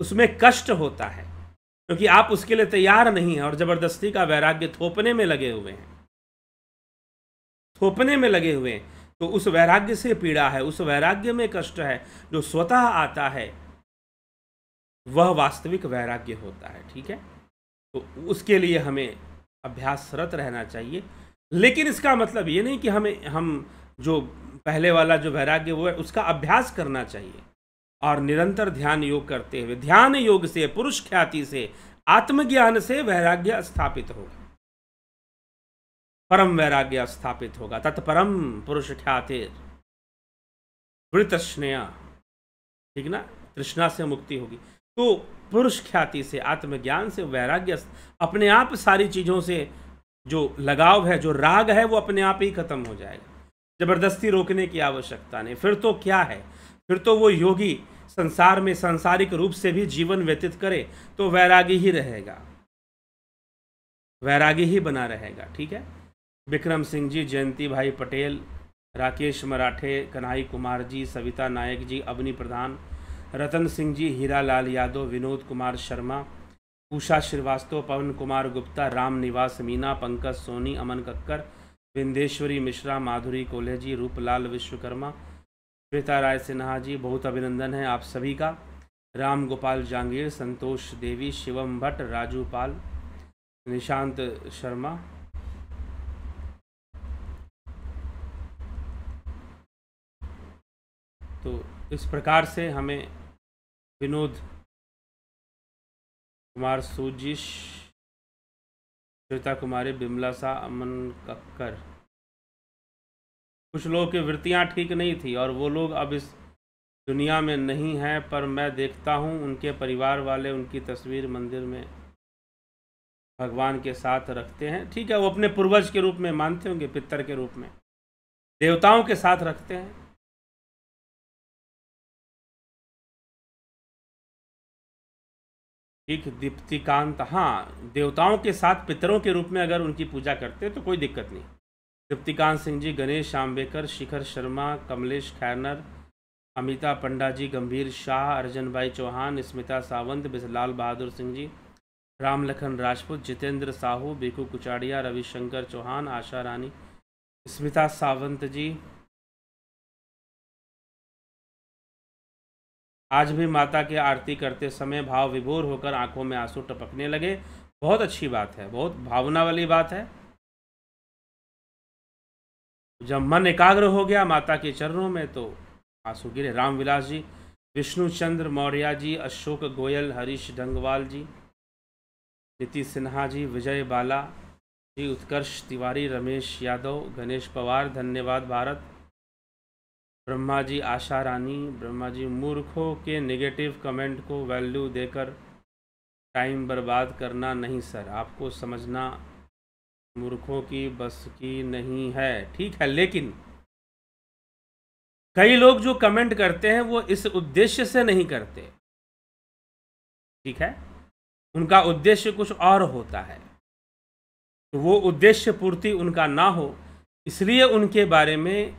उसमें कष्ट होता है, क्योंकि आप उसके लिए तैयार नहीं हैं और जबरदस्ती का वैराग्य थोपने में लगे हुए हैं, तो उस वैराग्य से पीड़ा है, उस वैराग्य में कष्ट है। जो स्वतः आता है वह वास्तविक वैराग्य होता है। ठीक है, तो उसके लिए हमें अभ्यासरत रहना चाहिए, लेकिन इसका मतलब ये नहीं कि हम जो पहले वाला जो वैराग्य वो है उसका अभ्यास करना चाहिए, और निरंतर ध्यान योग करते हुए, ध्यान योग से, पुरुष ख्याति से, आत्मज्ञान से वैराग्य स्थापित होगा, परम वैराग्य स्थापित होगा। तत्परम पुरुष ख्यातिर वृतस्नेया, ठीक ना, तृष्णा से मुक्ति होगी। तो पुरुष ख्याति से, आत्मज्ञान से वैराग्य, अपने आप सारी चीजों से जो लगाव है, जो राग है, वो अपने आप ही खत्म हो जाएगा। जबरदस्ती रोकने की आवश्यकता नहीं। फिर तो क्या है, फिर तो वो योगी संसार में सांसारिक रूप से भी जीवन व्यतीत करे तो वैरागी ही रहेगा, वैरागी ही बना रहेगा। ठीक है, विक्रम सिंह जी, जयंती भाई पटेल, राकेश मराठे, कन्हई कुमार जी, सविता नायक जी, अवनी प्रधान, रतन सिंह जी, हीरा लाल यादव, विनोद कुमार शर्मा, उषा श्रीवास्तव, पवन कुमार गुप्ता, राम निवास मीना, पंकज सोनी, अमन कक्कर, विंदेश्वरी मिश्रा, माधुरी कोल्हे, रूपलाल विश्वकर्मा, श्वेता राय सिन्हा जी, बहुत अभिनंदन है आप सभी का। राम गोपाल जांगीर, संतोष देवी, शिवम भट्ट, राजू पाल, निशांत शर्मा, तो इस प्रकार से हमें विनोद कुमार सूजिश, श्वेता कुमारी, बिमला सा, अमन कक्कर, कुछ लोगों की वृत्तियां ठीक नहीं थी और वो लोग अब इस दुनिया में नहीं हैं, पर मैं देखता हूँ उनके परिवार वाले उनकी तस्वीर मंदिर में भगवान के साथ रखते हैं। ठीक है, वो अपने पूर्वज के रूप में मानते होंगे, पितर के रूप में, देवताओं के साथ रखते हैं। ठीक, दीप्तिकांत, हाँ, देवताओं के साथ पितरों के रूप में अगर उनकी पूजा करते हैं तो कोई दिक्कत नहीं। दीप्तिकांत सिंह जी, गणेश आम्बेकर, शिखर शर्मा, कमलेश खैरनर, अमिता पंडा जी, गंभीर शाह, अर्जन भाई चौहान, स्मिता सावंत, बिजलाल बहादुर सिंह जी, राम लखन राजपूत, जितेंद्र साहू, बीकू कुचाड़िया, रविशंकर चौहान, आशा रानी, स्मिता सावंत जी, आज भी माता की आरती करते समय भाव विभोर होकर आंखों में आंसू टपकने लगे। बहुत अच्छी बात है, बहुत भावना वाली बात है। जब मन एकाग्र हो गया माता के चरणों में तो आंसू गिरे। रामविलास जी, विष्णु चंद्र मौर्य जी, अशोक गोयल, हरीश डंगवाल जी, नीति सिन्हा जी, विजय बाला जी, उत्कर्ष तिवारी, रमेश यादव, गणेश पवार, धन्यवाद भारत, ब्रह्मा जी, आशा रानी, ब्रह्मा जी, मूर्खों के नेगेटिव कमेंट को वैल्यू देकर टाइम बर्बाद करना नहीं सर, आपको समझना मूर्खों की बस की नहीं है। ठीक है, लेकिन कई लोग जो कमेंट करते हैं वो इस उद्देश्य से नहीं करते। ठीक है, उनका उद्देश्य कुछ और होता है, तो वो उद्देश्य पूर्ति उनका ना हो, इसलिए उनके बारे में,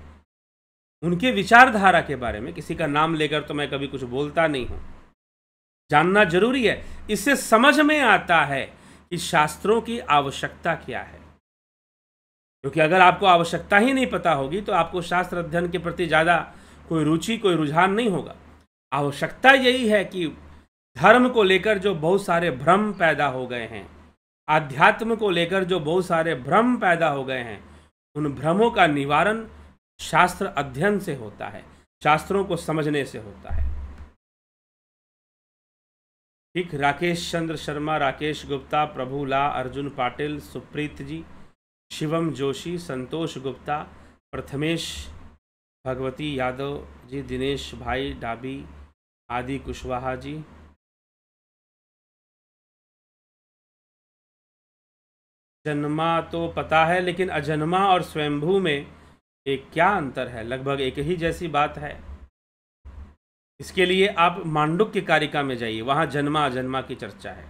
उनके विचारधारा के बारे में किसी का नाम लेकर तो मैं कभी कुछ बोलता नहीं हूं। जानना जरूरी है, इससे समझ में आता है कि शास्त्रों की आवश्यकता क्या है। क्योंकि अगर आपको आवश्यकता ही नहीं पता होगी तो आपको शास्त्र अध्ययन के प्रति ज़्यादा कोई रुचि, कोई रुझान नहीं होगा। आवश्यकता यही है कि धर्म को लेकर जो बहुत सारे भ्रम पैदा हो गए हैं, आध्यात्म को लेकर जो बहुत सारे भ्रम पैदा हो गए हैं, उन भ्रमों का निवारण शास्त्र अध्ययन से होता है, शास्त्रों को समझने से होता है। ठीक, राकेश चंद्र शर्मा, राकेश गुप्ता, प्रभुला, अर्जुन पाटिल, सुप्रीत जी, शिवम जोशी, संतोष गुप्ता, प्रथमेश, भगवती यादव जी, दिनेश भाई डाबी, आदि कुशवाहा जी, जन्मा तो पता है, लेकिन अजन्मा और स्वयंभू में एक क्या अंतर है? लगभग एक ही जैसी बात है। इसके लिए आप मांडुक्य कारिका में जाइए, वहां जन्मा अजन्मा की चर्चा है।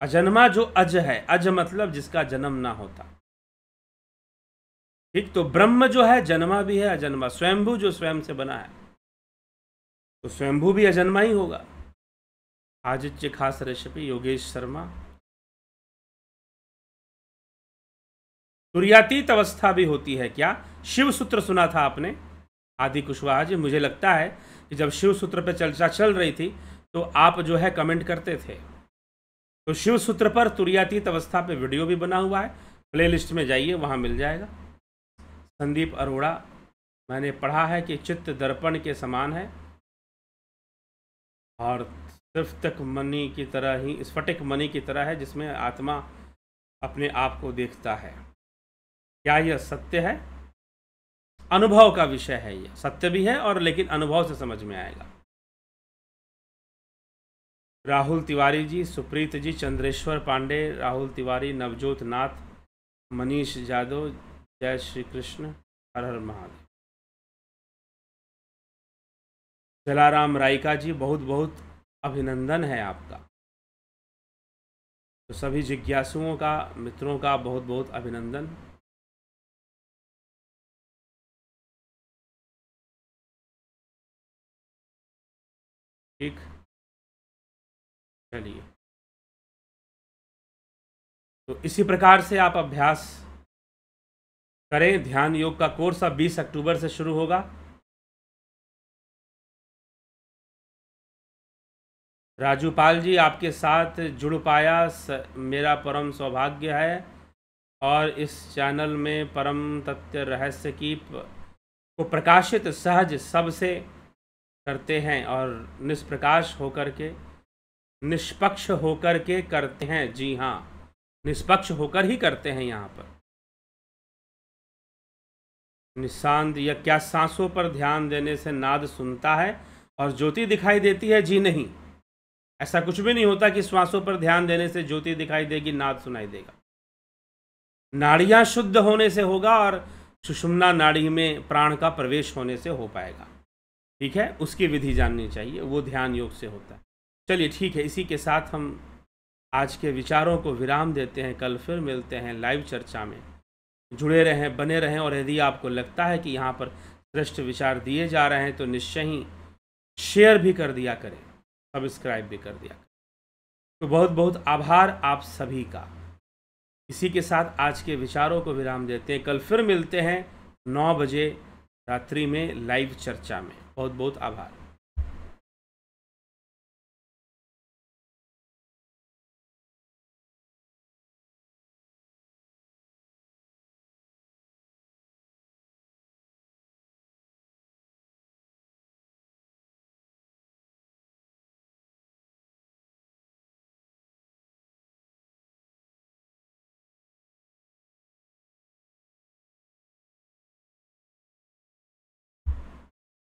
अजन्मा जो अज है, अज मतलब जिसका जन्म ना होता। ठीक, तो ब्रह्म जो है जन्मा भी है अजन्मा, स्वयंभू जो स्वयं से बना है, तो स्वयंभू भी अजन्मा ही होगा। आदित्य खास रेसिपी, योगेश शर्मा। तुर्यातीत अवस्था भी होती है क्या? शिव सूत्र सुना था आपने? आदि कुशवाहा जी, मुझे लगता है कि जब शिव सूत्र पर चर्चा चल रही थी तो आप जो है कमेंट करते थे। तो शिव सूत्र पर तुर्यातीत अवस्था पे वीडियो भी बना हुआ है, प्लेलिस्ट में जाइए, वहाँ मिल जाएगा। संदीप अरोड़ा, मैंने पढ़ा है कि चित्त दर्पण के समान है और स्फटिक मणि की तरह ही, स्फटिक मणि की तरह है, जिसमें आत्मा अपने आप को देखता है। क्या यह सत्य है? अनुभव का विषय है, यह सत्य भी है और लेकिन अनुभव से समझ में आएगा। राहुल तिवारी जी, सुप्रीत जी, चंद्रेश्वर पांडे, राहुल तिवारी, नवजोत नाथ, मनीष यादव, जय श्री कृष्ण, हर हर महादेव। जलाराम रायका जी, बहुत बहुत अभिनंदन है आपका। तो सभी जिज्ञासुओं का, मित्रों का बहुत बहुत अभिनंदन। ठीक, चलिए, तो इसी प्रकार से आप अभ्यास करें। ध्यान योग का कोर्स अब 20 अक्टूबर से शुरू होगा। राजूपाल जी, आपके साथ जुड़ पाया मेरा परम सौभाग्य है और इस चैनल में परम तथ्य रहस्य की को प्रकाशित सहज सबसे करते हैं और निष्प्रकाश होकर के, निष्पक्ष होकर के करते हैं। जी हाँ, निष्पक्ष होकर ही करते हैं। यहाँ पर निशांत, या क्या सांसों पर ध्यान देने से नाद सुनता है और ज्योति दिखाई देती है? जी नहीं, ऐसा कुछ भी नहीं होता कि श्वासों पर ध्यान देने से ज्योति दिखाई देगी, नाद सुनाई देगा। नाड़ियां शुद्ध होने से होगा और सुषुम्ना नाड़ी में प्राण का प्रवेश होने से हो पाएगा। ठीक है, उसकी विधि जाननी चाहिए, वो ध्यान योग से होता है। चलिए ठीक है, इसी के साथ हम आज के विचारों को विराम देते हैं। कल फिर मिलते हैं लाइव चर्चा में। जुड़े रहें, बने रहें, और यदि आपको लगता है कि यहाँ पर श्रेष्ठ विचार दिए जा रहे हैं तो निश्चय ही शेयर भी कर दिया करें, सब्सक्राइब भी कर दिया करें। तो बहुत बहुत आभार आप सभी का। इसी के साथ आज के विचारों को विराम देते हैं। कल फिर मिलते हैं 9 बजे रात्रि में लाइव चर्चा में। बहुत बहुत आभार।